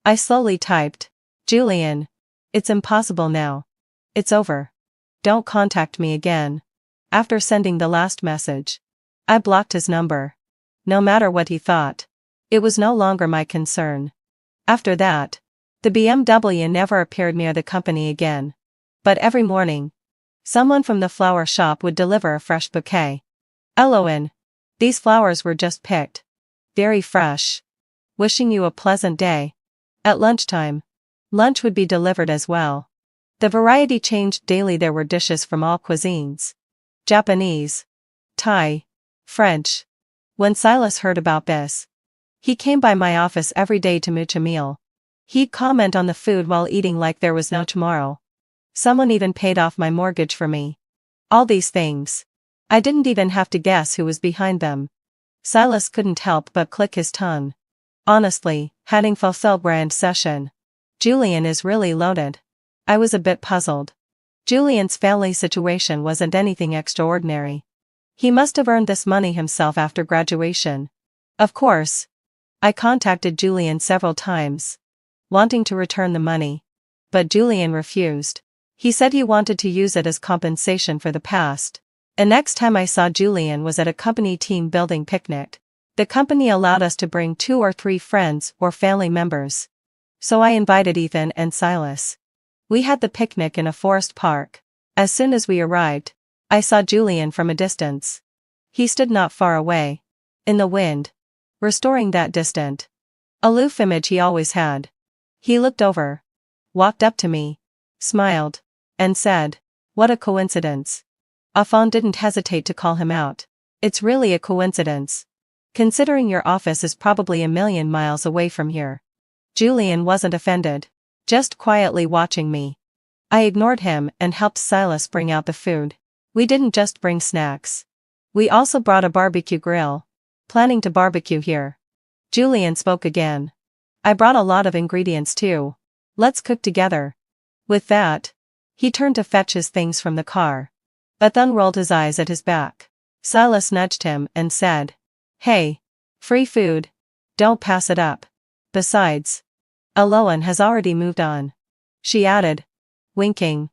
I slowly typed, "Julian, it's impossible now. It's over. Don't contact me again." After sending the last message, I blocked his number. No matter what he thought, it was no longer my concern. After that, the BMW never appeared near the company again. But every morning, someone from the flower shop would deliver a fresh bouquet. "Eloan, these flowers were just picked. Very fresh. Wishing you a pleasant day." At lunchtime, lunch would be delivered as well. The variety changed daily. There were dishes from all cuisines: Japanese, Thai, French. When Silas heard about this, he came by my office every day to mooch a meal. He'd comment on the food while eating like there was no tomorrow. Someone even paid off my mortgage for me. All these things. I didn't even have to guess who was behind them. Silas couldn't help but click his tongue. Honestly, having fulfilled brand session, Julian is really loaded. I was a bit puzzled. Julian's family situation wasn't anything extraordinary. He must have earned this money himself after graduation. Of course, I contacted Julian several times, wanting to return the money. But Julian refused. He said he wanted to use it as compensation for the past. And next time I saw Julian was at a company team building picnic. The company allowed us to bring 2 or 3 friends or family members. So I invited Ethan and Silas. We had the picnic in a forest park. As soon as we arrived, I saw Julian from a distance. He stood not far away, in the wind, restoring that distant, aloof image he always had. He looked over, walked up to me, smiled, and said, "What a coincidence. Afon didn't hesitate to call him out. It's really a coincidence. Considering your office is probably a million miles away from here. Julian wasn't offended. Just quietly watching me. I ignored him and helped Silas bring out the food. We didn't just bring snacks. We also brought a barbecue grill. Planning to barbecue here. Julian spoke again. I brought a lot of ingredients too. Let's cook together. With that, he turned to fetch his things from the car. But then rolled his eyes at his back. Silas nudged him and said, "Hey, free food. Don't pass it up. Besides, Aloan has already moved on," she added, winking.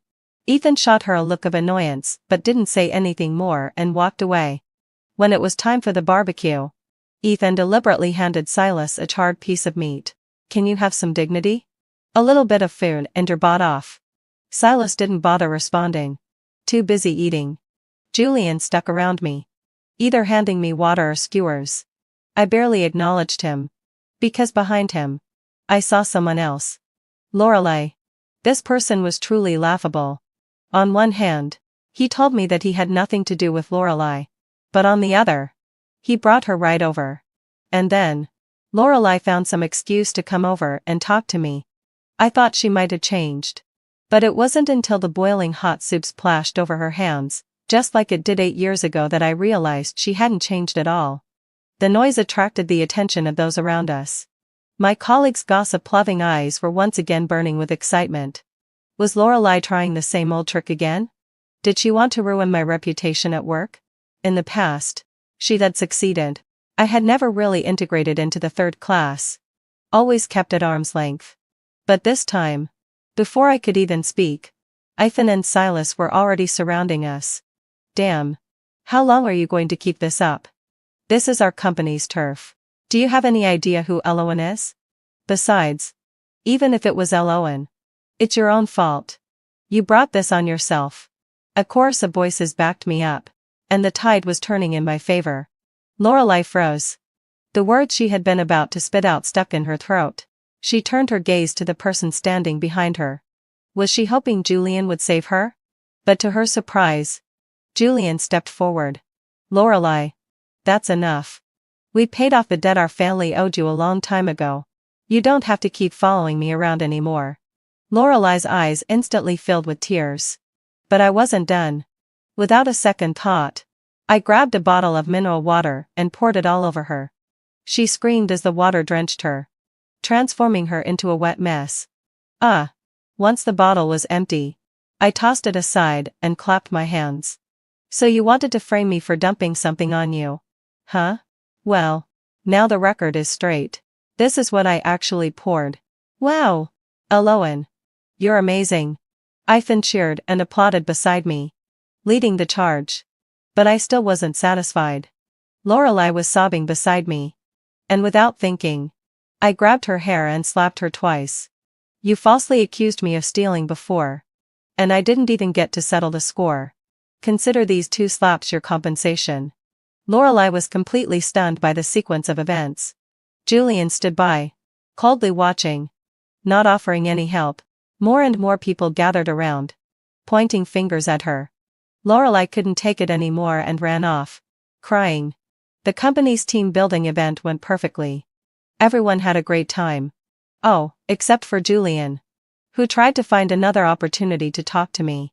Ethan shot her a look of annoyance but didn't say anything more and walked away. When it was time for the barbecue, Ethan deliberately handed Silas a charred piece of meat. "Can you have some dignity? A little bit of food and you're bought off." Silas didn't bother responding. Too busy eating. Julian stuck around me, either handing me water or skewers. I barely acknowledged him. Because behind him, I saw someone else. Lorelei. This person was truly laughable. On one hand, he told me that he had nothing to do with Lorelei. But on the other, he brought her right over. And then, Lorelei found some excuse to come over and talk to me. I thought she might have changed. But it wasn't until the boiling hot soup splashed over her hands, just like it did 8 years ago, that I realized she hadn't changed at all. The noise attracted the attention of those around us. My colleagues' gossip-loving eyes were once again burning with excitement. Was Lorelei trying the same old trick again? Did she want to ruin my reputation at work? In the past, she had succeeded. I had never really integrated into the third class. Always kept at arm's length. But this time, before I could even speak, Ethan and Silas were already surrounding us. Damn. How long are you going to keep this up? This is our company's turf. Do you have any idea who Aloan is? Besides, even if it was Aloan, it's your own fault. You brought this on yourself. A chorus of voices backed me up, and the tide was turning in my favor. Lorelei froze. The words she had been about to spit out stuck in her throat. She turned her gaze to the person standing behind her. Was she hoping Julian would save her? But to her surprise, Julian stepped forward. "Lorelei, that's enough. We paid off the debt our family owed you a long time ago. You don't have to keep following me around anymore." Lorelei's eyes instantly filled with tears. But I wasn't done. Without a second thought, I grabbed a bottle of mineral water and poured it all over her. She screamed as the water drenched her, transforming her into a wet mess. Once the bottle was empty, I tossed it aside and clapped my hands. "So you wanted to frame me for dumping something on you, huh? Well, now the record is straight. This is what I actually poured." "Wow! Aloan. You're amazing." Ethan cheered and applauded beside me, leading the charge. But I still wasn't satisfied. Lorelei was sobbing beside me. And without thinking, I grabbed her hair and slapped her twice. "You falsely accused me of stealing before. And I didn't even get to settle the score. Consider these 2 slaps your compensation." Lorelei was completely stunned by the sequence of events. Julian stood by, coldly watching, not offering any help. More and more people gathered around, pointing fingers at her. Lorelei couldn't take it anymore and ran off, crying. The company's team building event went perfectly. Everyone had a great time. Oh, except for Julian, who tried to find another opportunity to talk to me.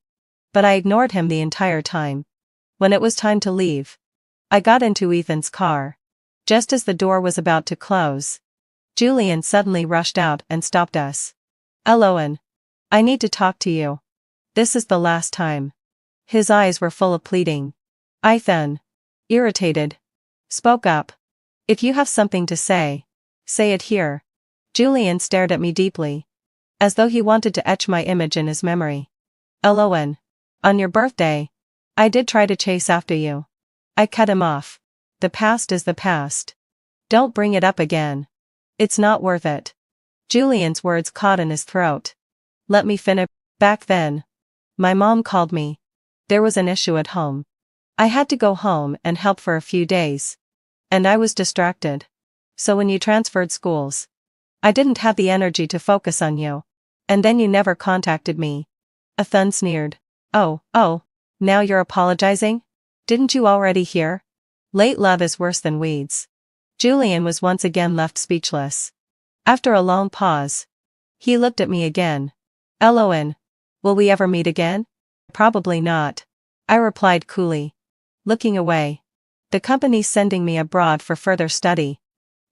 But I ignored him the entire time. When it was time to leave, I got into Ethan's car. Just as the door was about to close, Julian suddenly rushed out and stopped us. "Aloan, I need to talk to you. This is the last time." His eyes were full of pleading. Ethan, irritated, spoke up. "If you have something to say, say it here." Julian stared at me deeply, as though he wanted to etch my image in his memory. "Aloan, on your birthday, I did try to chase after you." I cut him off. "The past is the past. Don't bring it up again. It's not worth it." Julian's words caught in his throat. "Let me finish." "Back then, my mom called me. There was an issue at home. I had to go home and help for a few days. And I was distracted. So when you transferred schools, I didn't have the energy to focus on you. And then you never contacted me." Ethan sneered. Oh, Now you're apologizing? Didn't you already hear? Late love is worse than weeds. Julian was once again left speechless. After a long pause, he looked at me again. Eloin, will we ever meet again? Probably not, I replied coolly, looking away. The company's sending me abroad for further study.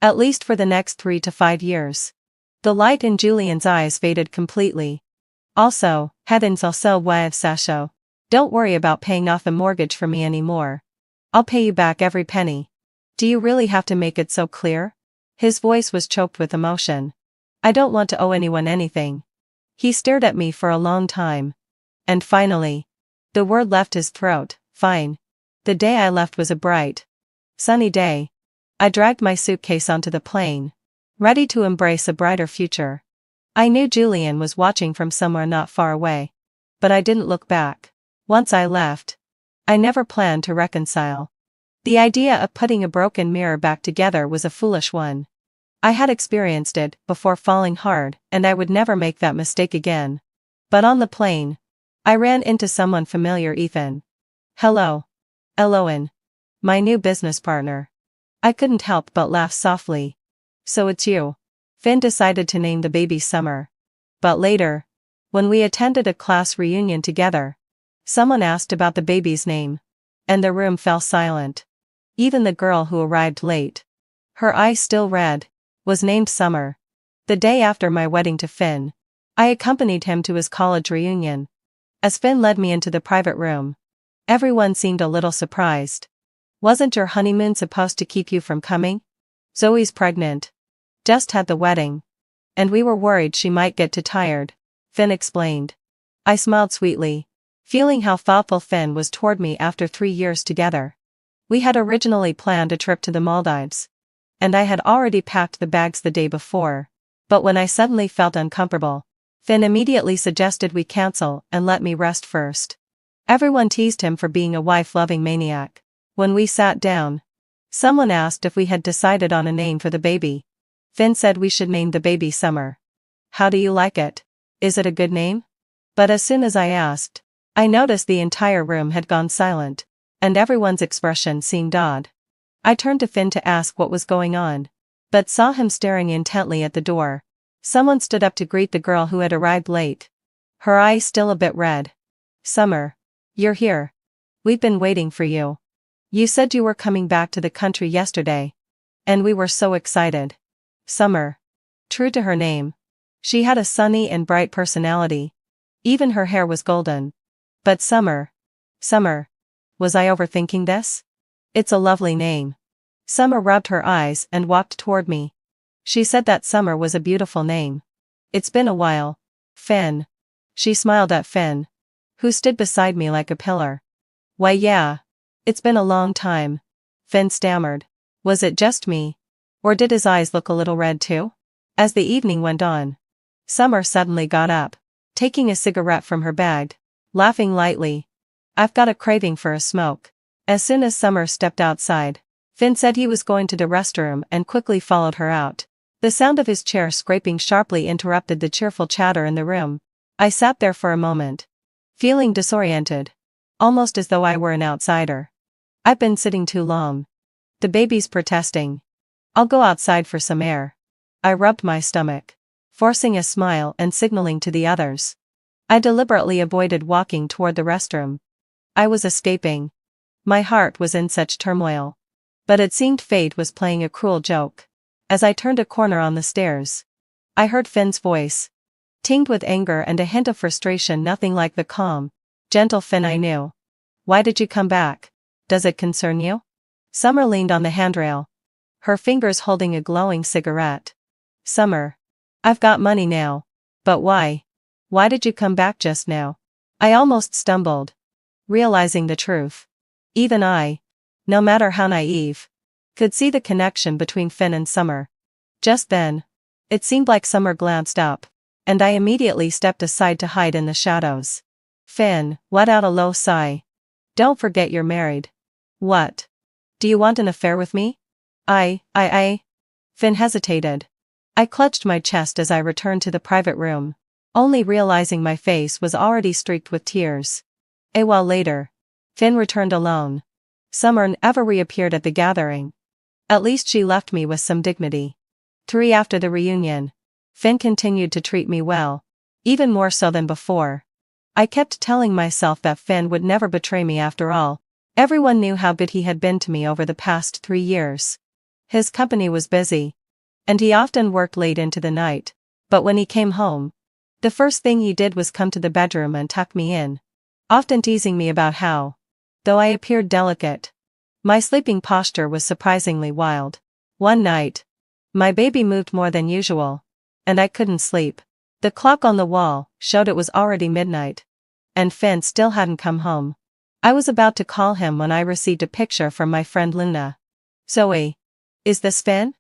At least for the next 3 to 5 years. The light in Julian's eyes faded completely. Also, heavens also wife Sasho. Don't worry about paying off the mortgage for me anymore. I'll pay you back every penny. Do you really have to make it so clear? His voice was choked with emotion. I don't want to owe anyone anything. He stared at me for a long time. And finally, the word left his throat, fine. The day I left was a bright, sunny day. I dragged my suitcase onto the plane, ready to embrace a brighter future. I knew Julian was watching from somewhere not far away. But I didn't look back. Once I left, I never planned to reconcile. The idea of putting a broken mirror back together was a foolish one. I had experienced it before falling hard, and I would never make that mistake again. But on the plane, I ran into someone familiar. Ethan. Hello. Eloin. My new business partner. I couldn't help but laugh softly. So it's you. Finn decided to name the baby Summer. But later, when we attended a class reunion together, someone asked about the baby's name. And the room fell silent. Even the girl who arrived late, her eyes still red, was named Summer. The day after my wedding to Finn, I accompanied him to his college reunion. As Finn led me into the private room, everyone seemed a little surprised. Wasn't your honeymoon supposed to keep you from coming? Zoe's pregnant. Just had the wedding. And we were worried she might get too tired, Finn explained. I smiled sweetly, feeling how thoughtful Finn was toward me after 3 years together. We had originally planned a trip to the Maldives. And I had already packed the bags the day before. But when I suddenly felt uncomfortable, Finn immediately suggested we cancel and let me rest first. Everyone teased him for being a wife-loving maniac. When we sat down, someone asked if we had decided on a name for the baby. Finn said we should name the baby Summer. How do you like it? Is it a good name? But as soon as I asked, I noticed the entire room had gone silent, and everyone's expression seemed odd. I turned to Finn to ask what was going on, but saw him staring intently at the door. Someone stood up to greet the girl who had arrived late. Her eyes still a bit red. Summer. You're here. We've been waiting for you. You said you were coming back to the country yesterday. And we were so excited. Summer. True to her name. She had a sunny and bright personality. Even her hair was golden. But Summer. Summer. Was I overthinking this? It's a lovely name. Summer rubbed her eyes and walked toward me. She said that Summer was a beautiful name. It's been a while. Finn. She smiled at Finn, who stood beside me like a pillar. Why yeah. It's been a long time. Finn stammered. Was it just me? Or did his eyes look a little red too? As the evening went on, Summer suddenly got up, taking a cigarette from her bag, laughing lightly. I've got a craving for a smoke. As soon as Summer stepped outside, Finn said he was going to the restroom and quickly followed her out. The sound of his chair scraping sharply interrupted the cheerful chatter in the room. I sat there for a moment, feeling disoriented, almost as though I were an outsider. I've been sitting too long. The baby's protesting. I'll go outside for some air. I rubbed my stomach, forcing a smile and signaling to the others. I deliberately avoided walking toward the restroom. I was escaping. My heart was in such turmoil. But it seemed fate was playing a cruel joke. As I turned a corner on the stairs, I heard Finn's voice, tinged with anger and a hint of frustration, nothing like the calm, gentle Finn I knew. Why did you come back? Does it concern you? Summer leaned on the handrail, her fingers holding a glowing cigarette. Summer. I've got money now. But why? Why did you come back just now? I almost stumbled, realizing the truth. Even I, no matter how naive, could see the connection between Finn and Summer. Just then, it seemed like Summer glanced up, and I immediately stepped aside to hide in the shadows. Finn let out a low sigh. Don't forget you're married. What? Do you want an affair with me? Finn hesitated. I clutched my chest as I returned to the private room, only realizing my face was already streaked with tears. A while later, Finn returned alone. Summer never reappeared at the gathering. At least she left me with some dignity. 3 After the reunion, Finn continued to treat me well, even more so than before. I kept telling myself that Finn would never betray me after all. Everyone knew how good he had been to me over the past 3 years. His company was busy, and he often worked late into the night, but when he came home, the first thing he did was come to the bedroom and tuck me in, often teasing me about how, though I appeared delicate, my sleeping posture was surprisingly wild. One night, my baby moved more than usual, and I couldn't sleep. The clock on the wall showed it was already midnight, and Finn still hadn't come home. I was about to call him when I received a picture from my friend Luna. "Zoe, is this Finn?"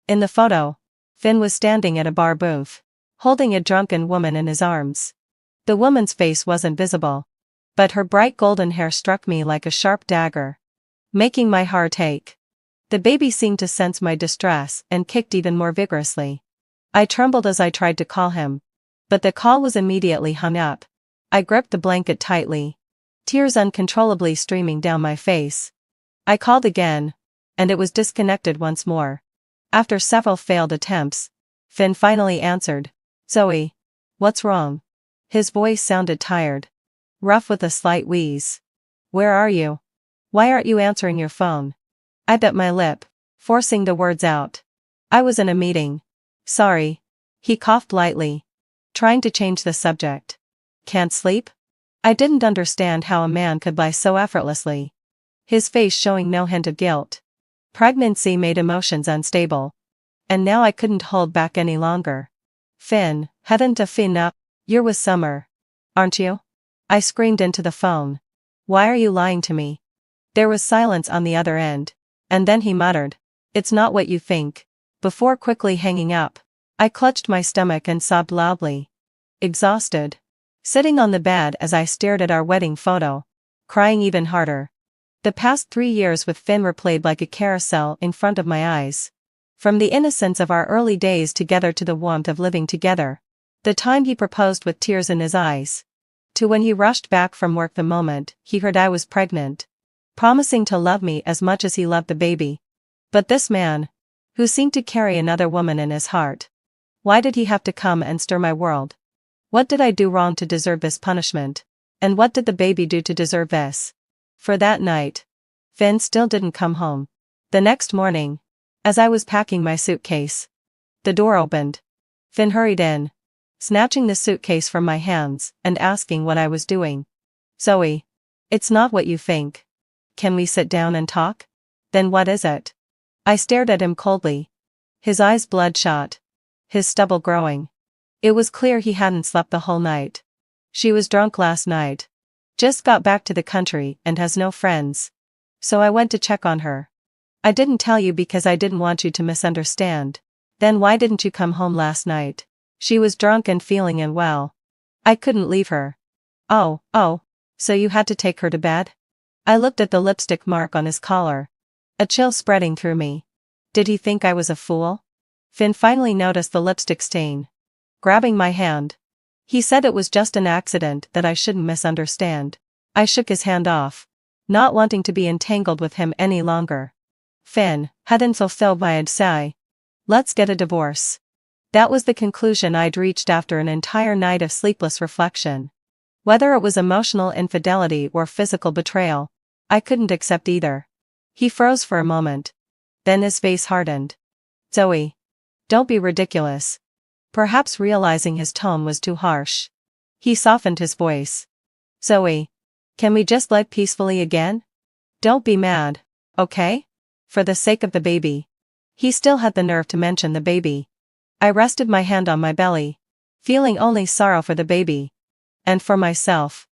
In the photo, Finn was standing at a bar booth, holding a drunken woman in his arms. The woman's face wasn't visible, but her bright golden hair struck me like a sharp dagger, making my heart ache. The baby seemed to sense my distress and kicked even more vigorously. I trembled as I tried to call him, but the call was immediately hung up. I gripped the blanket tightly, tears uncontrollably streaming down my face. I called again, and it was disconnected once more. After several failed attempts, Finn finally answered. "Zoe, what's wrong?" His voice sounded tired, rough with a slight wheeze. "Where are you? Why aren't you answering your phone?" I bit my lip, forcing the words out. "I was in a meeting. Sorry." He coughed lightly, trying to change the subject. "Can't sleep?" I didn't understand how a man could lie so effortlessly, his face showing no hint of guilt. Pregnancy made emotions unstable, and now I couldn't hold back any longer. "Finn, hadn't a Finn up? You're with Summer, aren't you?" I screamed into the phone. "Why are you lying to me?" There was silence on the other end, and then he muttered, "It's not what you think," before quickly hanging up. I clutched my stomach and sobbed loudly, exhausted, sitting on the bed as I stared at our wedding photo, crying even harder. The past 3 years with Finn replayed like a carousel in front of my eyes. From the innocence of our early days together to the warmth of living together, the time he proposed with tears in his eyes, to when he rushed back from work the moment he heard I was pregnant, promising to love me as much as he loved the baby. But this man, who seemed to carry another woman in his heart, why did he have to come and stir my world? What did I do wrong to deserve this punishment? And what did the baby do to deserve this? For that night, Finn still didn't come home. The next morning, as I was packing my suitcase, the door opened. Finn hurried in, snatching the suitcase from my hands and asking what I was doing. "Zoe, it's not what you think. Can we sit down and talk?" "Then what is it?" I stared at him coldly, his eyes bloodshot, his stubble growing. It was clear he hadn't slept the whole night. "She was drunk last night. Just got back to the country and has no friends. So I went to check on her. I didn't tell you because I didn't want you to misunderstand." "Then why didn't you come home last night?" "She was drunk and feeling unwell. I couldn't leave her." Oh, so you had to take her to bed?" I looked at the lipstick mark on his collar, a chill spreading through me. Did he think I was a fool? Finn finally noticed the lipstick stain, grabbing my hand. He said it was just an accident, that I shouldn't misunderstand. I shook his hand off, not wanting to be entangled with him any longer. Finn hadn't fulfilled my sigh. "Let's get a divorce." That was the conclusion I'd reached after an entire night of sleepless reflection. Whether it was emotional infidelity or physical betrayal, I couldn't accept either. He froze for a moment. Then his face hardened. "Zoe, don't be ridiculous." Perhaps realizing his tone was too harsh, he softened his voice. "Zoe, can we just live peacefully again? Don't be mad, okay? For the sake of the baby." He still had the nerve to mention the baby. I rested my hand on my belly, feeling only sorrow for the baby. And for myself.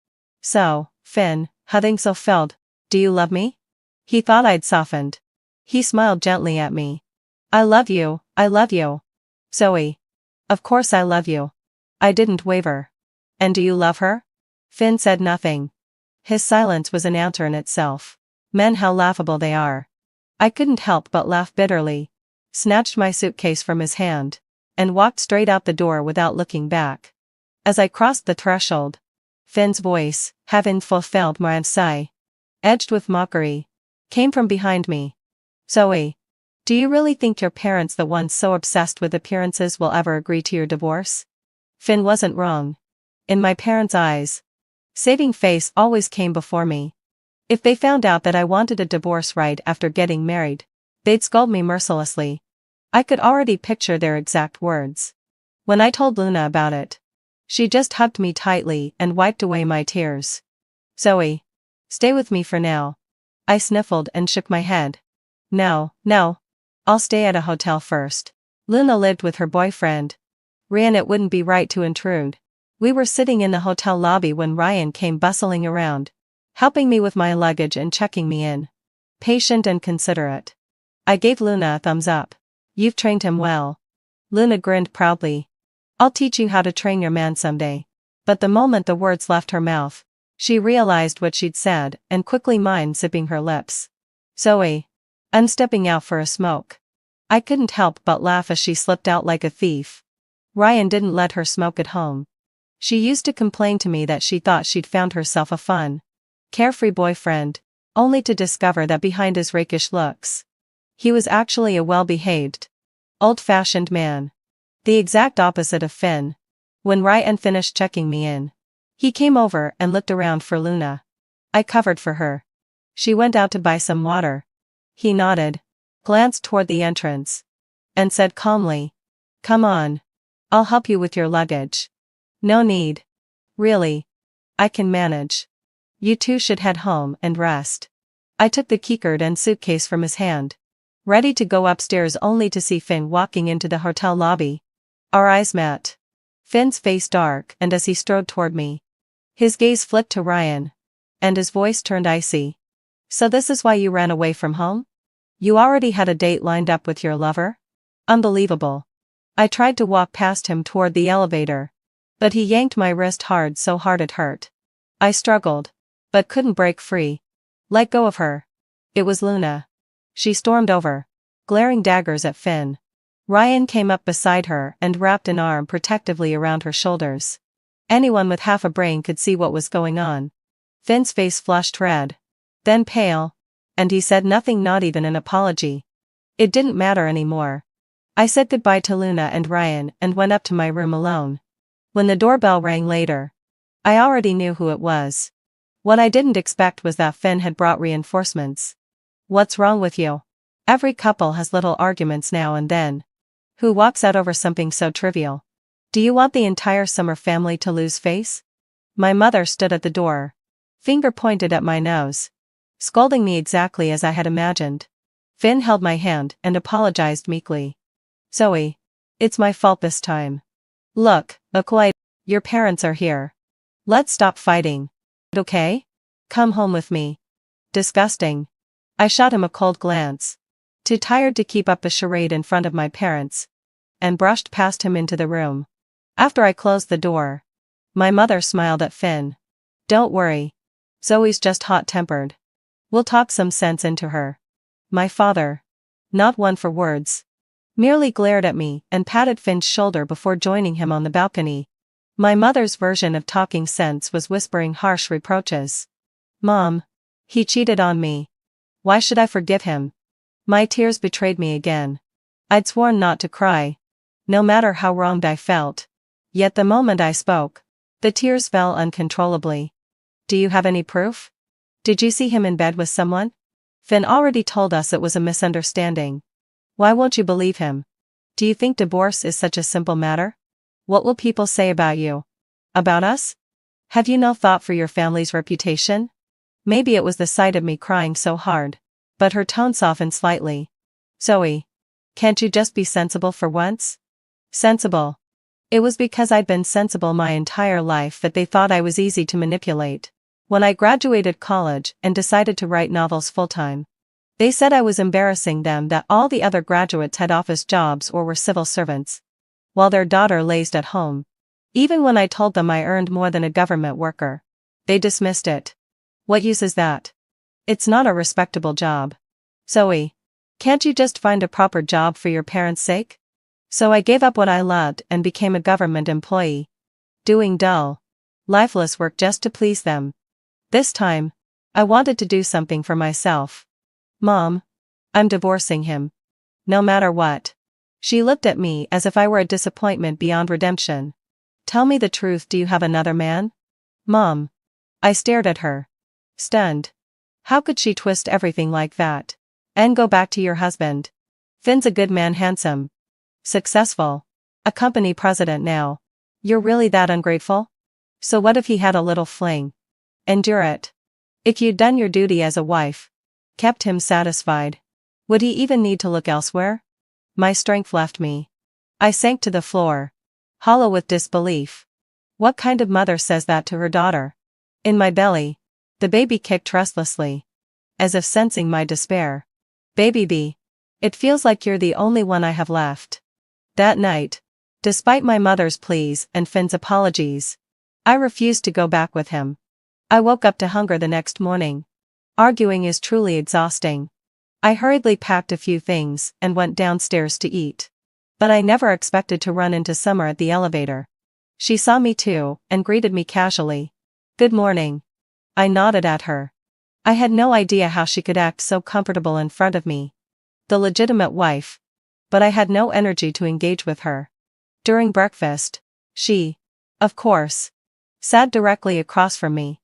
"So, Finn, having so felt, do you love me?" He thought I'd softened. He smiled gently at me. I love you. Zoe. Of course I love you." I didn't waver. "And do you love her?" Finn said nothing. His silence was an answer in itself. Men, how laughable they are. I couldn't help but laugh bitterly, snatched my suitcase from his hand, and walked straight out the door without looking back. As I crossed the threshold, Finn's voice, "Haven't fulfilled my sigh." edged with mockery, came from behind me. Zoe, do you really think your parents, the ones so obsessed with appearances, will ever agree to your divorce? Finn wasn't wrong. In my parents' eyes, saving face always came before me. If they found out that I wanted a divorce right after getting married, they'd scold me mercilessly. I could already picture their exact words. When I told Luna about it, she just hugged me tightly and wiped away my tears. Zoe, stay with me for now. I sniffled and shook my head. No, I'll stay at a hotel first. Luna lived with her boyfriend, Ryan. It wouldn't be right to intrude. We were sitting in the hotel lobby when Ryan came bustling around, helping me with my luggage and checking me in. Patient and considerate. I gave Luna a thumbs up. You've trained him well. Luna grinned proudly. I'll teach you how to train your man someday. But the moment the words left her mouth, she realized what she'd said and quickly mind zipping her lips. Zoe, I'm stepping out for a smoke. I couldn't help but laugh as she slipped out like a thief. Ryan didn't let her smoke at home. She used to complain to me that she thought she'd found herself a fun, carefree boyfriend, only to discover that behind his rakish looks, he was actually a well-behaved, old-fashioned man. The exact opposite of Finn. When Ryan finished checking me in, he came over and looked around for Luna. I covered for her. She went out to buy some water. He nodded, glanced toward the entrance, and said calmly, "Come on. I'll help you with your luggage." "No need. Really. I can manage. You two should head home and rest." I took the keycard and suitcase from his hand, ready to go upstairs only to see Finn walking into the hotel lobby. Our eyes met. Finn's face dark, and as he strode toward me, his gaze flipped to Ryan, and his voice turned icy. "So this is why you ran away from home? You already had a date lined up with your lover? Unbelievable." I tried to walk past him toward the elevator, but he yanked my wrist so hard it hurt. I struggled, but couldn't break free. Let go of her. It was Luna. She stormed over, glaring daggers at Finn. Ryan came up beside her and wrapped an arm protectively around her shoulders. Anyone with half a brain could see what was going on. Finn's face flushed red, then pale, and he said nothing, not even an apology. It didn't matter anymore. I said goodbye to Luna and Ryan and went up to my room alone. When the doorbell rang later, I already knew who it was. What I didn't expect was that Finn had brought reinforcements. "What's wrong with you? Every couple has little arguments now and then. Who walks out over something so trivial? Do you want the entire Summer family to lose face?" My mother stood at the door, finger pointed at my nose, scolding me exactly as I had imagined. Finn held my hand and apologized meekly. "Zoe, it's my fault this time. Look, your parents are here. Let's stop fighting. Okay? Come home with me." Disgusting. I shot him a cold glance, too tired to keep up a charade in front of my parents, and brushed past him into the room. After I closed the door, my mother smiled at Finn. "Don't worry. Zoe's just hot-tempered. We'll talk some sense into her." My father, not one for words, merely glared at me and patted Finn's shoulder before joining him on the balcony. My mother's version of talking sense was whispering harsh reproaches. "Mom, he cheated on me. Why should I forgive him?" My tears betrayed me again. I'd sworn not to cry, no matter how wronged I felt. Yet the moment I spoke, the tears fell uncontrollably. "Do you have any proof? Did you see him in bed with someone? Finn already told us it was a misunderstanding. Why won't you believe him? Do you think divorce is such a simple matter? What will people say about you? About us? Have you no thought for your family's reputation?" Maybe it was the sight of me crying so hard, but her tone softened slightly. "Zoe, can't you just be sensible for once?" Sensible. It was because I'd been sensible my entire life that they thought I was easy to manipulate. When I graduated college and decided to write novels full-time, they said I was embarrassing them, that all the other graduates had office jobs or were civil servants, while their daughter lazed at home. Even when I told them I earned more than a government worker, they dismissed it. What use is that? It's not a respectable job. Zoe, can't you just find a proper job for your parents' sake? So I gave up what I loved and became a government employee, doing dull, lifeless work just to please them. This time, I wanted to do something for myself. Mom, I'm divorcing him. No matter what. She looked at me as if I were a disappointment beyond redemption. Tell me the truth, do you have another man? Mom. I stared at her. Stunned. How could she twist everything like that? And go back to your husband. Finn's a good man, handsome. Successful. A company president now. You're really that ungrateful? So what if he had a little fling? Endure it. If you'd done your duty as a wife, kept him satisfied, would he even need to look elsewhere? My strength left me. I sank to the floor, hollow with disbelief. What kind of mother says that to her daughter? In my belly, the baby kicked restlessly, as if sensing my despair. Baby B, it feels like you're the only one I have left. That night, despite my mother's pleas and Finn's apologies, I refused to go back with him. I woke up to hunger the next morning. Arguing is truly exhausting. I hurriedly packed a few things and went downstairs to eat. But I never expected to run into Summer at the elevator. She saw me too, and greeted me casually. Good morning. I nodded at her. I had no idea how she could act so comfortable in front of me, the legitimate wife. But I had no energy to engage with her. During breakfast, she, of course, sat directly across from me.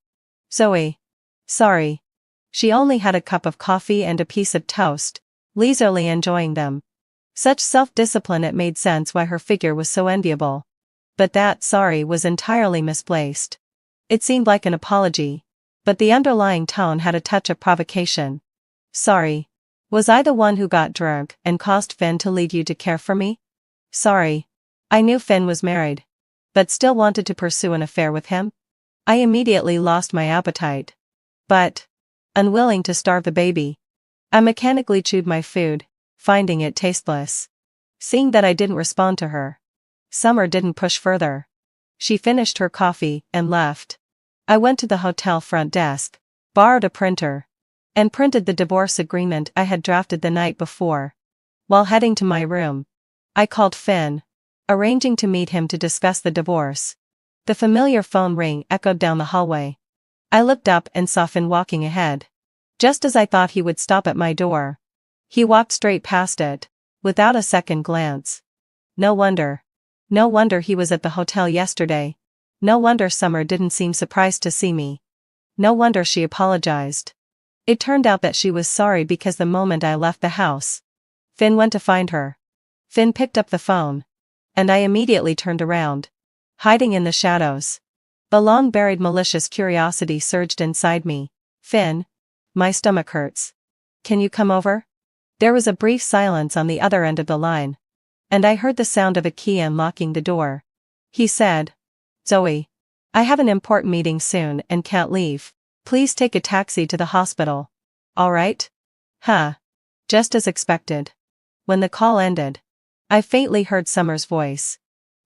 Zoe. Sorry. She only had a cup of coffee and a piece of toast, leisurely enjoying them. Such self-discipline, it made sense why her figure was so enviable. But that sorry was entirely misplaced. It seemed like an apology, but the underlying tone had a touch of provocation. Sorry. Was I the one who got drunk and caused Finn to leave you to care for me? Sorry. I knew Finn was married, but still wanted to pursue an affair with him? I immediately lost my appetite. But, unwilling to starve the baby, I mechanically chewed my food, finding it tasteless. Seeing that I didn't respond to her, Summer didn't push further. She finished her coffee and left. I went to the hotel front desk, borrowed a printer, and printed the divorce agreement I had drafted the night before. While heading to my room, I called Finn, arranging to meet him to discuss the divorce. The familiar phone ring echoed down the hallway. I looked up and saw Finn walking ahead. Just as I thought he would stop at my door, he walked straight past it, without a second glance. No wonder. No wonder he was at the hotel yesterday. No wonder Summer didn't seem surprised to see me. No wonder she apologized. It turned out that she was sorry because the moment I left the house, Finn went to find her. Finn picked up the phone, and I immediately turned around, hiding in the shadows. The long-buried malicious curiosity surged inside me. Finn, my stomach hurts. Can you come over? There was a brief silence on the other end of the line, and I heard the sound of a key unlocking the door. He said, Zoe, I have an important meeting soon and can't leave. Please take a taxi to the hospital. All right? Huh. Just as expected. When the call ended, I faintly heard Summer's voice.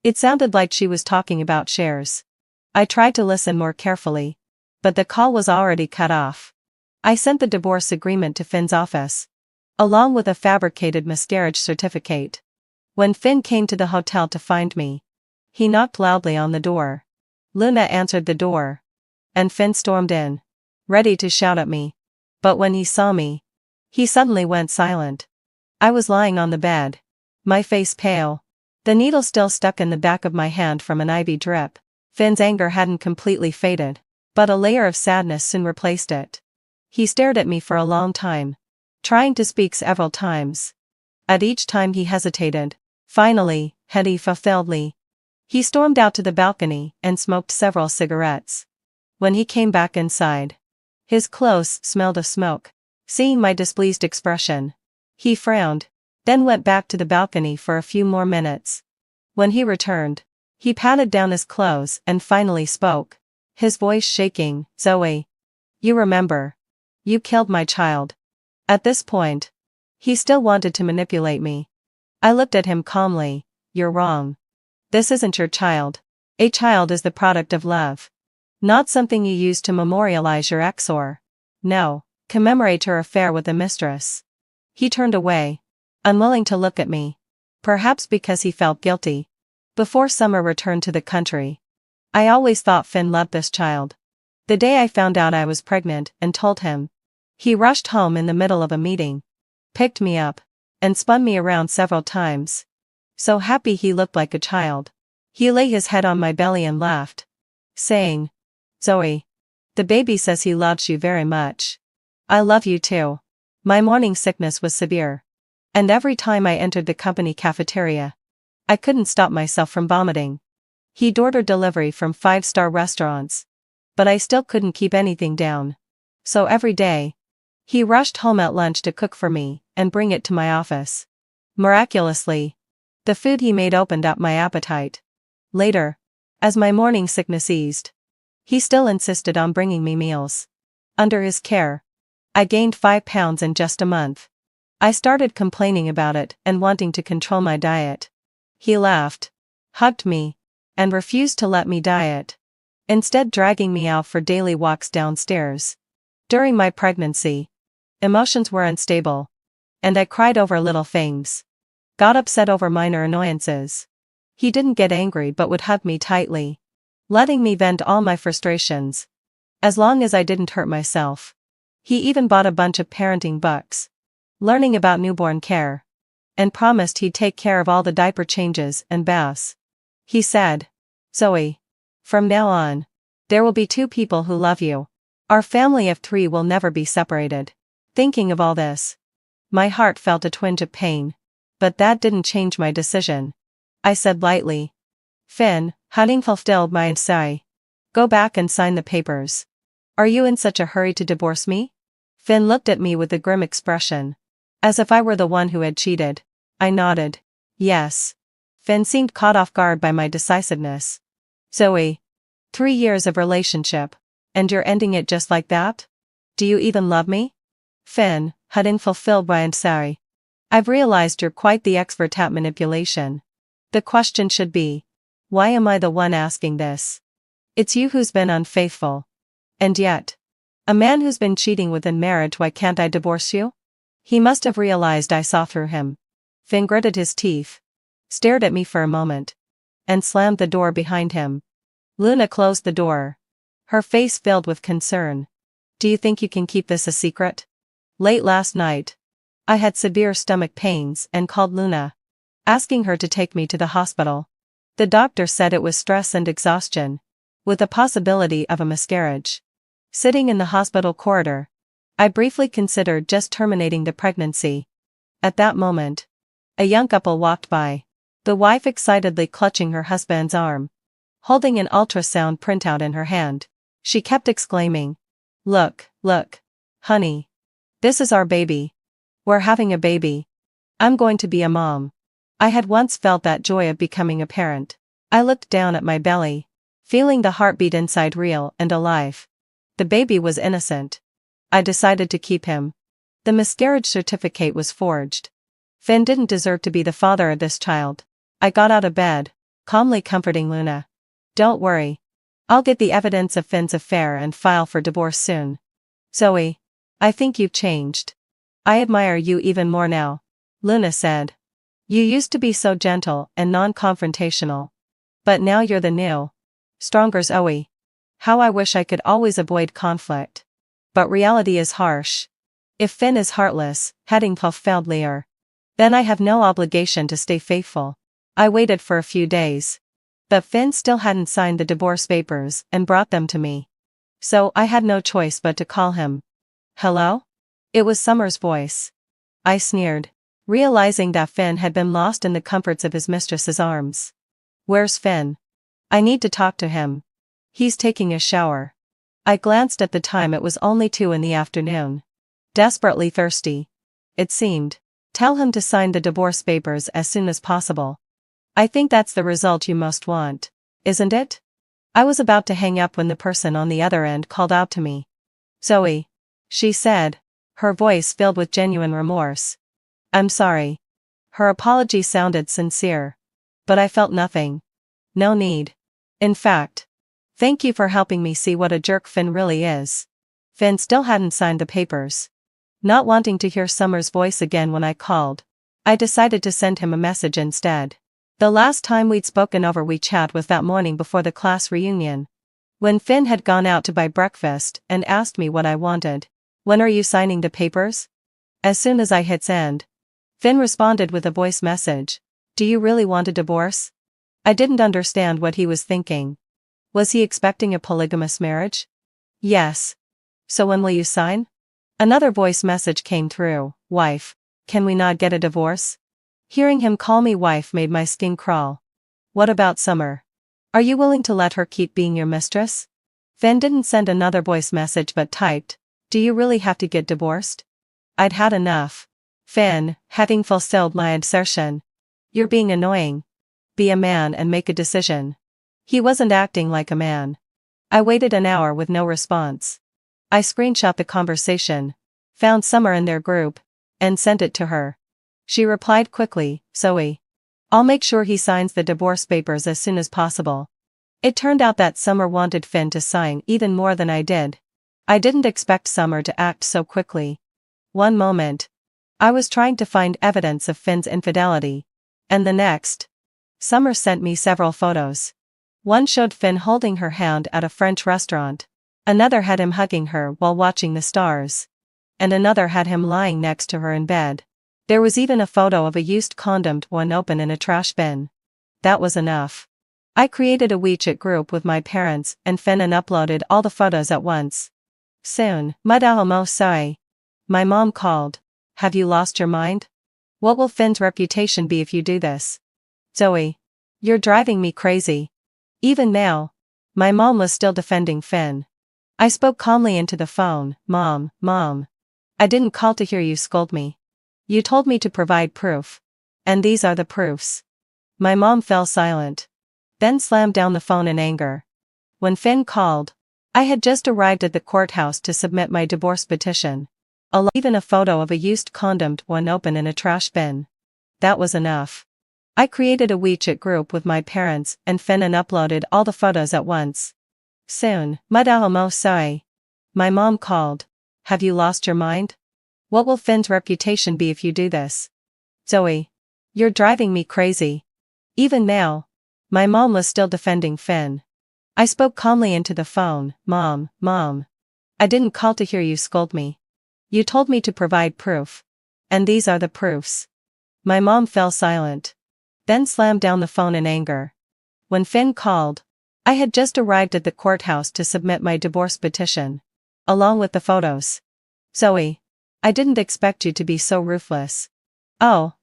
It sounded like she was talking about shares. I tried to listen more carefully, but the call was already cut off. I sent the divorce agreement to Finn's office, along with a fabricated miscarriage certificate. When Finn came to the hotel to find me, he knocked loudly on the door. Luna answered the door, and Finn stormed in, ready to shout at me. But when he saw me, he suddenly went silent. I was lying on the bed, my face pale, the needle still stuck in the back of my hand from an IV drip. Finn's anger hadn't completely faded, but a layer of sadness soon replaced it. He stared at me for a long time, trying to speak several times. At each time he hesitated. Finally, heady fulfilledly, he stormed out to the balcony and smoked several cigarettes. When he came back inside, his clothes smelled of smoke. Seeing my displeased expression, he frowned, then went back to the balcony for a few more minutes. When he returned, he patted down his clothes and finally spoke, his voice shaking. Zoe, you remember. You killed my child. At this point, he still wanted to manipulate me. I looked at him calmly. You're wrong. This isn't your child. A child is the product of love, not something you use to memorialize your ex or, no, commemorate your affair with a mistress. He turned away, unwilling to look at me, perhaps because he felt guilty. Before Summer returned to the country, I always thought Finn loved this child. The day I found out I was pregnant and told him. He rushed home in the middle of a meeting, picked me up, and spun me around several times. So happy he looked like a child. He lay his head on my belly and laughed, saying, "Zoe, the baby says he loves you very much. I love you too." My morning sickness was severe. And every time I entered the company cafeteria, I couldn't stop myself from vomiting. He'd ordered delivery from 5-star restaurants, but I still couldn't keep anything down. So every day, he rushed home at lunch to cook for me and bring it to my office. Miraculously, the food he made opened up my appetite. Later, as my morning sickness eased, he still insisted on bringing me meals. Under his care, I gained 5 pounds in just a month. I started complaining about it and wanting to control my diet. He laughed, hugged me, and refused to let me diet, instead dragging me out for daily walks downstairs. During my pregnancy, emotions were unstable, and I cried over little things. Got upset over minor annoyances. He didn't get angry but would hug me tightly, letting me vent all my frustrations, as long as I didn't hurt myself. He even bought a bunch of parenting books, learning about newborn care, and promised he'd take care of all the diaper changes and baths. He said, "Zoe, from now on, there will be 2 people who love you. Our family of 3 will never be separated." Thinking of all this, my heart felt a twinge of pain, but that didn't change my decision. I said lightly, "Finn, having fulfilled my say, go back and sign the papers. Are you in such a hurry to divorce me?" Finn looked at me with a grim expression, as if I were the one who had cheated. I nodded. Yes. Finn seemed caught off guard by my decisiveness. "Zoe, 3 years of relationship, and you're ending it just like that? Do you even love me?" Finn, hadn't fulfilled my say. "I've realized you're quite the expert at manipulation. The question should be, why am I the one asking this? It's you who's been unfaithful. And yet, a man who's been cheating within marriage, why can't I divorce you?" He must have realized I saw through him. Finn gritted his teeth, stared at me for a moment, and slammed the door behind him. Luna closed the door, her face filled with concern. "Do you think you can keep this a secret?" Late last night, I had severe stomach pains and called Luna, asking her to take me to the hospital. The doctor said it was stress and exhaustion, with a possibility of a miscarriage. Sitting in the hospital corridor, I briefly considered just terminating the pregnancy. At that moment, a young couple walked by, the wife excitedly clutching her husband's arm, holding an ultrasound printout in her hand. She kept exclaiming, Look, honey. This is our baby. We're having a baby. I'm going to be a mom." I had once felt that joy of becoming a parent. I looked down at my belly, feeling the heartbeat inside real and alive. The baby was innocent. I decided to keep him. The miscarriage certificate was forged. Finn didn't deserve to be the father of this child. I got out of bed, calmly comforting Luna. "Don't worry. I'll get the evidence of Finn's affair and file for divorce soon." "Zoe, I think you've changed. I admire you even more now," Luna said. "You used to be so gentle and non-confrontational. But now you're the new, stronger Zoe. How I wish I could always avoid conflict. But reality is harsh. If Finn is heartless, heading fulfilled Lear, then I have no obligation to stay faithful." I waited for a few days, but Finn still hadn't signed the divorce papers and brought them to me. So I had no choice but to call him. "Hello?" It was Summer's voice. I sneered, realizing that Finn had been lost in the comforts of his mistress's arms. "Where's Finn? I need to talk to him." "He's taking a shower." I glanced at the time. It was only 2 in the afternoon. Desperately thirsty, it seemed. "Tell him to sign the divorce papers as soon as possible. I think that's the result you most want, isn't it?" I was about to hang up when the person on the other end called out to me. "Zoe," she said, her voice filled with genuine remorse. "I'm sorry." Her apology sounded sincere, but I felt nothing. No need. In fact, thank you for helping me see what a jerk Finn really is. Finn still hadn't signed the papers. Not wanting to hear Summer's voice again when I called, I decided to send him a message instead. The last time we'd spoken over WeChat was that morning before the class reunion. When Finn had gone out to buy breakfast and asked me what I wanted. "When are you signing the papers?" As soon as I hit send. Finn responded with a voice message. "Do you really want a divorce?" I didn't understand what he was thinking. Was he expecting a polygamous marriage? "Yes." "So when will you sign?" Another voice message came through. "Wife, can we not get a divorce?" Hearing him call me wife made my skin crawl. "What about Summer? Are you willing to let her keep being your mistress?" Finn didn't send another voice message but typed, "Do you really have to get divorced?" I'd had enough. Finn, having fulfilled my assertion. "You're being annoying. Be a man and make a decision." He wasn't acting like a man. I waited an hour with no response. I screenshot the conversation, found Summer in their group, and sent it to her. She replied quickly, "Zoe. I'll make sure he signs the divorce papers as soon as possible." It turned out that Summer wanted Finn to sign even more than I did. I didn't expect Summer to act so quickly. One moment, I was trying to find evidence of Finn's infidelity, and the next, Summer sent me several photos. One showed Finn holding her hand at a French restaurant, another had him hugging her while watching the stars, and another had him lying next to her in bed. There was even a photo of a used condom one open in a trash bin. That was enough. I created a WeChat group with my parents and Finn and uploaded all the photos at once. Soon, Madame sorry. My mom called. "Have you lost your mind? What will Finn's reputation be if you do this?" "Zoe. You're driving me crazy." Even now, my mom was still defending Finn. I spoke calmly into the phone. Mom. I didn't call to hear you scold me. You told me to provide proof. And these are the proofs." My mom fell silent. Then slammed down the phone in anger. When Finn called, I had just arrived at the courthouse to submit my divorce petition. Even a photo of a used condom one open in a trash bin. That was enough. I created a WeChat group with my parents and Finn and uploaded all the photos at once. Soon, Madame sorry. My mom called. "Have you lost your mind? What will Finn's reputation be if you do this?" "Zoe. You're driving me crazy." Even now, my mom was still defending Finn. I spoke calmly into the phone. Mom. I didn't call to hear you scold me. You told me to provide proof. And these are the proofs." My mom fell silent. Then slammed down the phone in anger. When Finn called, I had just arrived at the courthouse to submit my divorce petition, along with the photos. "Zoe. I didn't expect you to be so ruthless." Oh,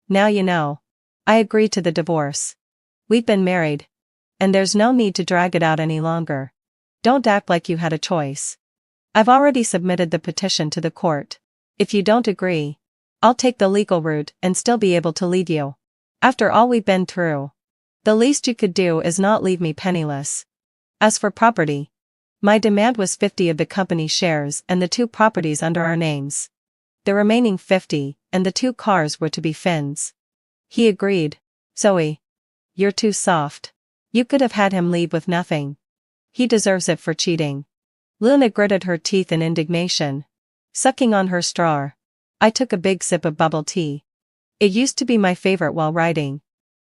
now you know. I agreed to the divorce. We've been married. And there's no need to drag it out any longer. Don't act like you had a choice. I've already submitted the petition to the court. If you don't agree, I'll take the legal route and still be able to leave you. After all we've been through, the least you could do is not leave me penniless. As for property, my demand was 50 of the company's shares and the 2 properties under our names. The remaining 50 and the 2 cars were to be Finn's. He agreed. "Zoe. You're too soft. You could have had him leave with nothing. He deserves it for cheating." Luna gritted her teeth in indignation. Sucking on her straw, I took a big sip of bubble tea. It used to be my favorite while writing.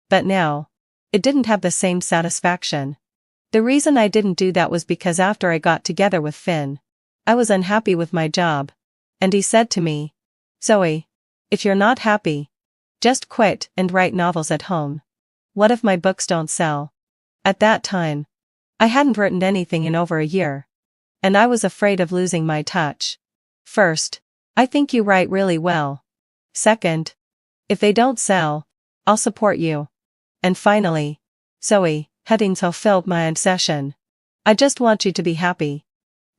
But now, it didn't have the same satisfaction. The reason I didn't do that was because after I got together with Finn, I was unhappy with my job. And he said to me, "Zoe, if you're not happy, just quit and write novels at home. What if my books don't sell?" At that time, I hadn't written anything in over a year. And I was afraid of losing my touch. First, I think you write really well. Second, if they don't sell, I'll support you. And finally, Zoe, having fulfilled my obsession. I just want you to be happy.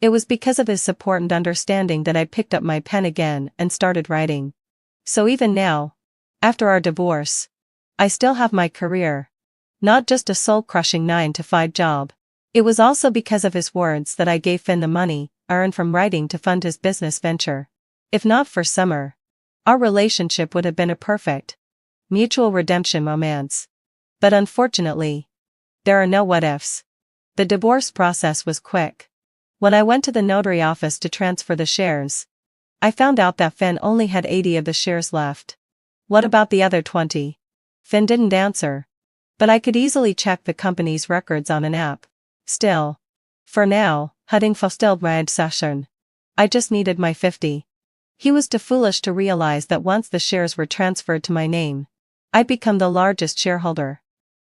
It was because of his support and understanding that I picked up my pen again and started writing. So even now, after our divorce, I still have my career. Not just a soul-crushing 9-to-5 job. It was also because of his words that I gave Finn the money I earned from writing to fund his business venture. If not for Summer, our relationship would have been a perfect, mutual redemption romance. But unfortunately, there are no what-ifs. The divorce process was quick. When I went to the notary office to transfer the shares, I found out that Finn only had 80 of the shares left. What about the other 20? Finn didn't answer. But I could easily check the company's records on an app. Still, For now, hading förställt med session. I just needed my 50. He was too foolish to realize that once the shares were transferred to my name, I'd become the largest shareholder.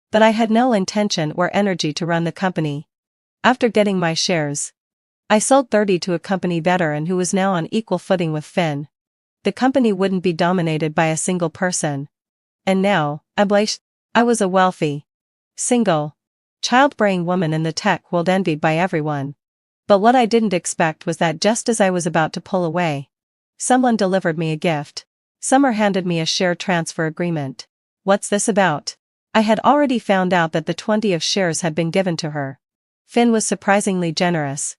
But I had no intention or energy to run the company. After getting my shares, I sold 30 to a company veteran who was now on equal footing with Finn. The company wouldn't be dominated by a single person. And now, I was a wealthy, single, childbearing woman in the tech world envied by everyone. But what I didn't expect was that just as I was about to pull away, someone delivered me a gift. Summer handed me a share transfer agreement. What's this about? I had already found out that the 20 of shares had been given to her. Finn was surprisingly generous.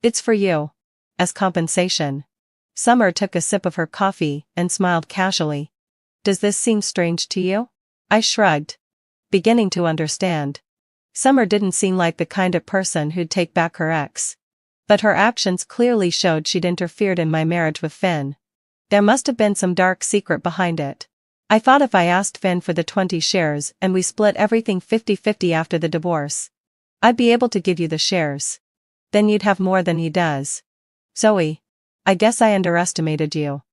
It's for you. As compensation. Summer took a sip of her coffee and smiled casually. Does this seem strange to you? I shrugged, beginning to understand. Summer didn't seem like the kind of person who'd take back her ex. But her actions clearly showed she'd interfered in my marriage with Finn. There must have been some dark secret behind it. I thought if I asked Finn for the 20 shares and we split everything 50-50 after the divorce, I'd be able to give you the shares. Then you'd have more than he does. Zoe, I guess I underestimated you.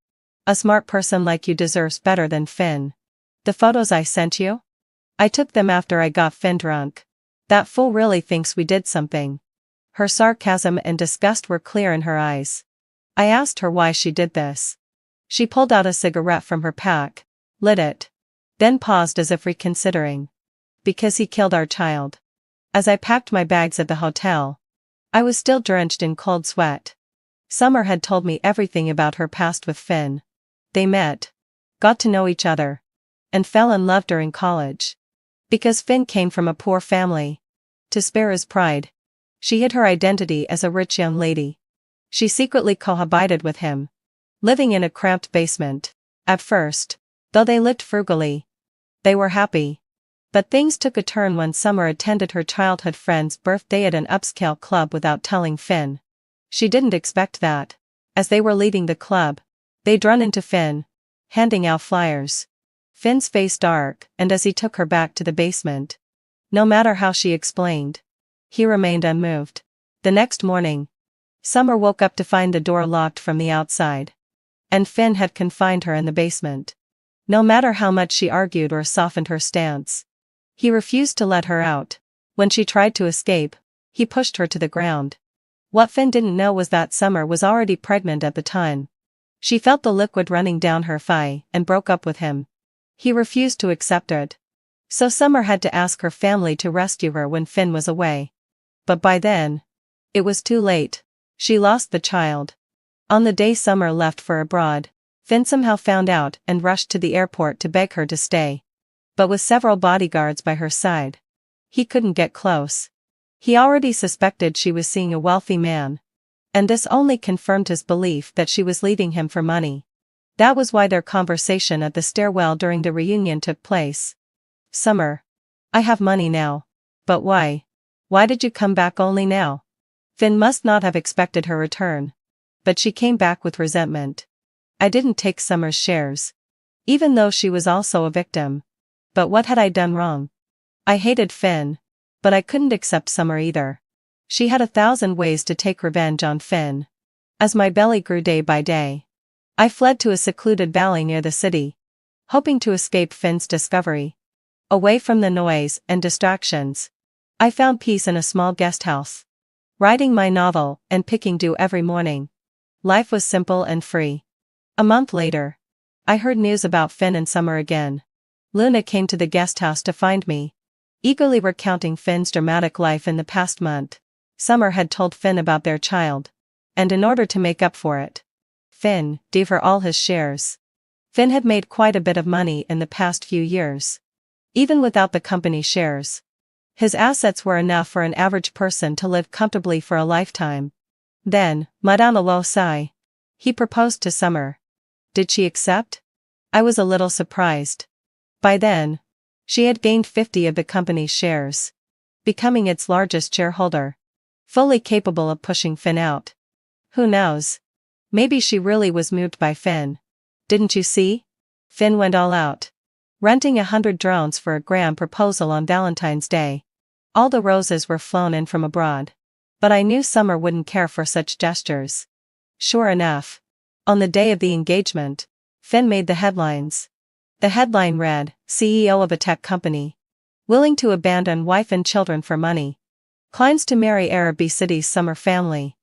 A smart person like you deserves better than Finn. The photos I sent you? I took them after I got Finn drunk. That fool really thinks we did something. Her sarcasm and disgust were clear in her eyes. I asked her why she did this. She pulled out a cigarette from her pack, lit it, then paused as if reconsidering. Because he killed our child. As I packed my bags at the hotel, I was still drenched in cold sweat. Summer had told me everything about her past with Finn. They met, got to know each other, and fell in love during college. Because Finn came from a poor family. To spare his pride, she hid her identity as a rich young lady. She secretly cohabited with him, living in a cramped basement. At first, though they lived frugally, they were happy. But things took a turn when Summer attended her childhood friend's birthday at an upscale club without telling Finn. She didn't expect that. As they were leaving the club, they'd run into Finn, handing out flyers. Finn's face dark, and as he took her back to the basement, no matter how she explained, he remained unmoved. The next morning, Summer woke up to find the door locked from the outside. And Finn had confined her in the basement. No matter how much she argued or softened her stance, he refused to let her out. When she tried to escape, he pushed her to the ground. What Finn didn't know was that Summer was already pregnant at the time. She felt the liquid running down her thigh and broke up with him. He refused to accept it. So Summer had to ask her family to rescue her when Finn was away. But by then, it was too late. She lost the child. On the day Summer left for abroad, Finn somehow found out and rushed to the airport to beg her to stay. But with several bodyguards by her side, he couldn't get close. He already suspected she was seeing a wealthy man. And this only confirmed his belief that she was leaving him for money. That was why their conversation at the stairwell during the reunion took place. Summer. I have money now. But why? Why did you come back only now? Finn must not have expected her return. But she came back with resentment. I didn't take Summer's shares. Even though she was also a victim. But what had I done wrong? I hated Finn. But I couldn't accept Summer either. She had 1,000 ways to take revenge on Finn. As my belly grew day by day, I fled to a secluded valley near the city, hoping to escape Finn's discovery. Away from the noise and distractions, I found peace in a small guest house. Writing my novel and picking dew every morning. Life was simple and free. A month later, I heard news about Finn and Summer again. Luna came to the guest house to find me, eagerly recounting Finn's dramatic life in the past month. Summer had told Finn about their child. And in order to make up for it, Finn gave her all his shares. Finn had made quite a bit of money in the past few years. Even without the company shares, his assets were enough for an average person to live comfortably for a lifetime. Then, Madame low sigh, he proposed to Summer. Did she accept? I was a little surprised. By then, she had gained 50 of the company's shares, becoming its largest shareholder, fully capable of pushing Finn out. Who knows? Maybe she really was moved by Finn. Didn't you see? Finn went all out, renting 100 drones for a grand proposal on Valentine's Day. All the roses were flown in from abroad. But I knew Summer wouldn't care for such gestures. Sure enough. On the day of the engagement, Finn made the headlines. The headline read, CEO of a tech company. Willing to abandon wife and children for money. Climbs to marry heir of B-City's Summer family.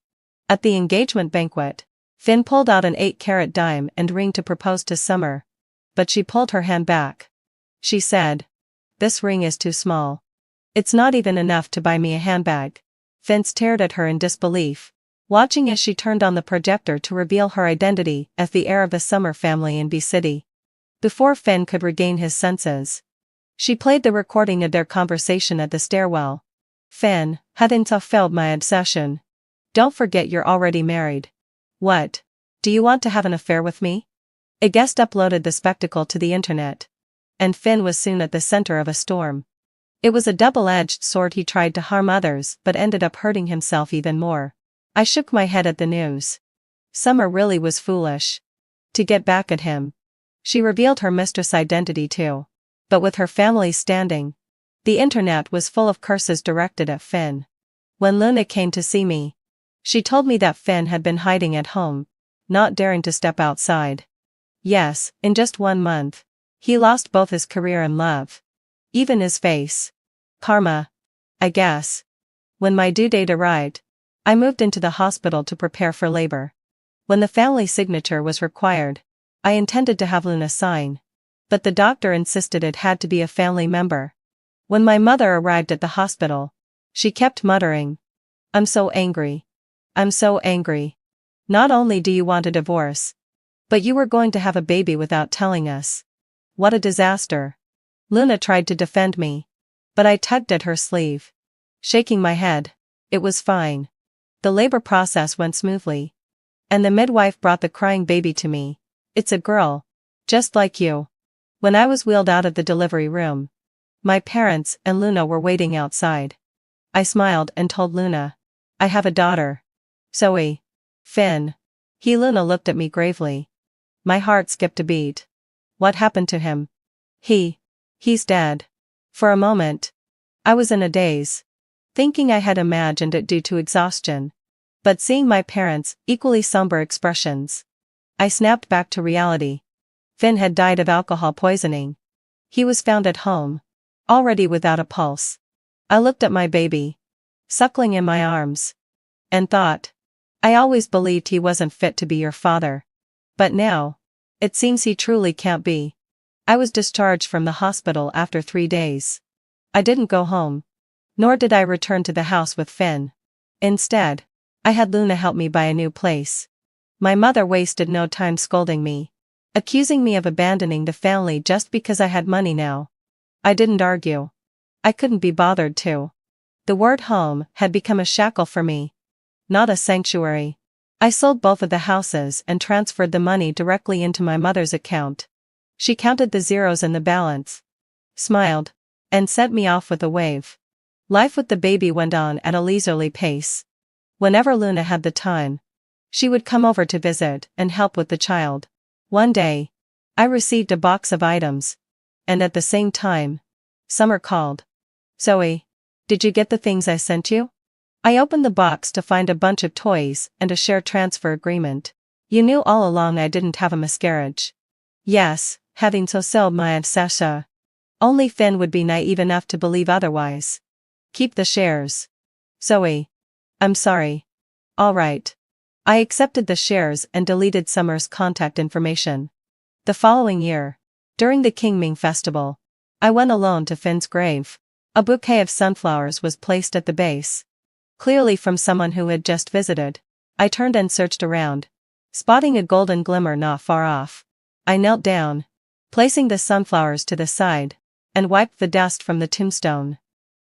At the engagement banquet, Finn pulled out an 8-carat dime and ring to propose to Summer. But she pulled her hand back. She said, "This ring is too small. It's not even enough to buy me a handbag." Finn stared at her in disbelief, watching as she turned on the projector to reveal her identity as the heir of the Summer family in B-City. Before Finn could regain his senses, she played the recording of their conversation at the stairwell. "Finn, hadn't I felt my obsession? Don't forget you're already married. What? Do you want to have an affair with me?" A guest uploaded the spectacle to the internet. And Finn was soon at the center of a storm. It was a double-edged sword. He tried to harm others but ended up hurting himself even more. I shook my head at the news. Summer really was foolish. To get back at him, she revealed her mistress' identity too. But with her family standing, the internet was full of curses directed at Finn. When Luna came to see me, she told me that Finn had been hiding at home, not daring to step outside. Yes, in just 1 month, he lost both his career and love. Even his face. Karma. I guess. When my due date arrived, I moved into the hospital to prepare for labor. When the family signature was required, I intended to have Luna sign. But the doctor insisted it had to be a family member. When my mother arrived at the hospital, she kept muttering, "I'm so angry. I'm so angry. Not only do you want a divorce, but you were going to have a baby without telling us. What a disaster." Luna tried to defend me, but I tugged at her sleeve, shaking my head. It was fine. The labor process went smoothly. And the midwife brought the crying baby to me. "It's a girl. Just like you." When I was wheeled out of the delivery room, my parents and Luna were waiting outside. I smiled and told Luna, "I have a daughter. Zoe." "Finn." Luna looked at me gravely. My heart skipped a beat. "What happened to him?" He's dead." For a moment, I was in a daze, thinking I had imagined it due to exhaustion. But seeing my parents' equally somber expressions, I snapped back to reality. Finn had died of alcohol poisoning. He was found at home, already without a pulse. I looked at my baby, suckling in my arms, and thought, I always believed he wasn't fit to be your father. But now, it seems he truly can't be. I was discharged from the hospital after 3 days. I didn't go home, nor did I return to the house with Finn. Instead, I had Luna help me buy a new place. My mother wasted no time scolding me, accusing me of abandoning the family just because I had money now. I didn't argue. I couldn't be bothered to. The word home had become a shackle for me, not a sanctuary. I sold both of the houses and transferred the money directly into my mother's account. She counted the zeros in the balance, smiled, and sent me off with a wave. Life with the baby went on at a leisurely pace. Whenever Luna had the time, she would come over to visit and help with the child. One day, I received a box of items, and at the same time, Summer called. "Zoe, did you get the things I sent you?" I opened the box to find a bunch of toys and a share transfer agreement. "You knew all along I didn't have a miscarriage." "Yes, having so my obsession. Only Finn would be naive enough to believe otherwise." "Keep the shares." "Zoe. I'm sorry." "All right." I accepted the shares and deleted Summer's contact information. The following year, during the Qingming festival, I went alone to Finn's grave. A bouquet of sunflowers was placed at the base, clearly from someone who had just visited. I turned and searched around, spotting a golden glimmer not far off. I knelt down, placing the sunflowers to the side, and wiped the dust from the tombstone.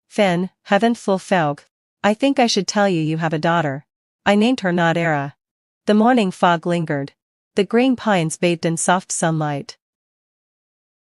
"Finn, haven't fulfilled. I think I should tell you have a daughter. I named her not Era." The morning fog lingered. The green pines bathed in soft sunlight.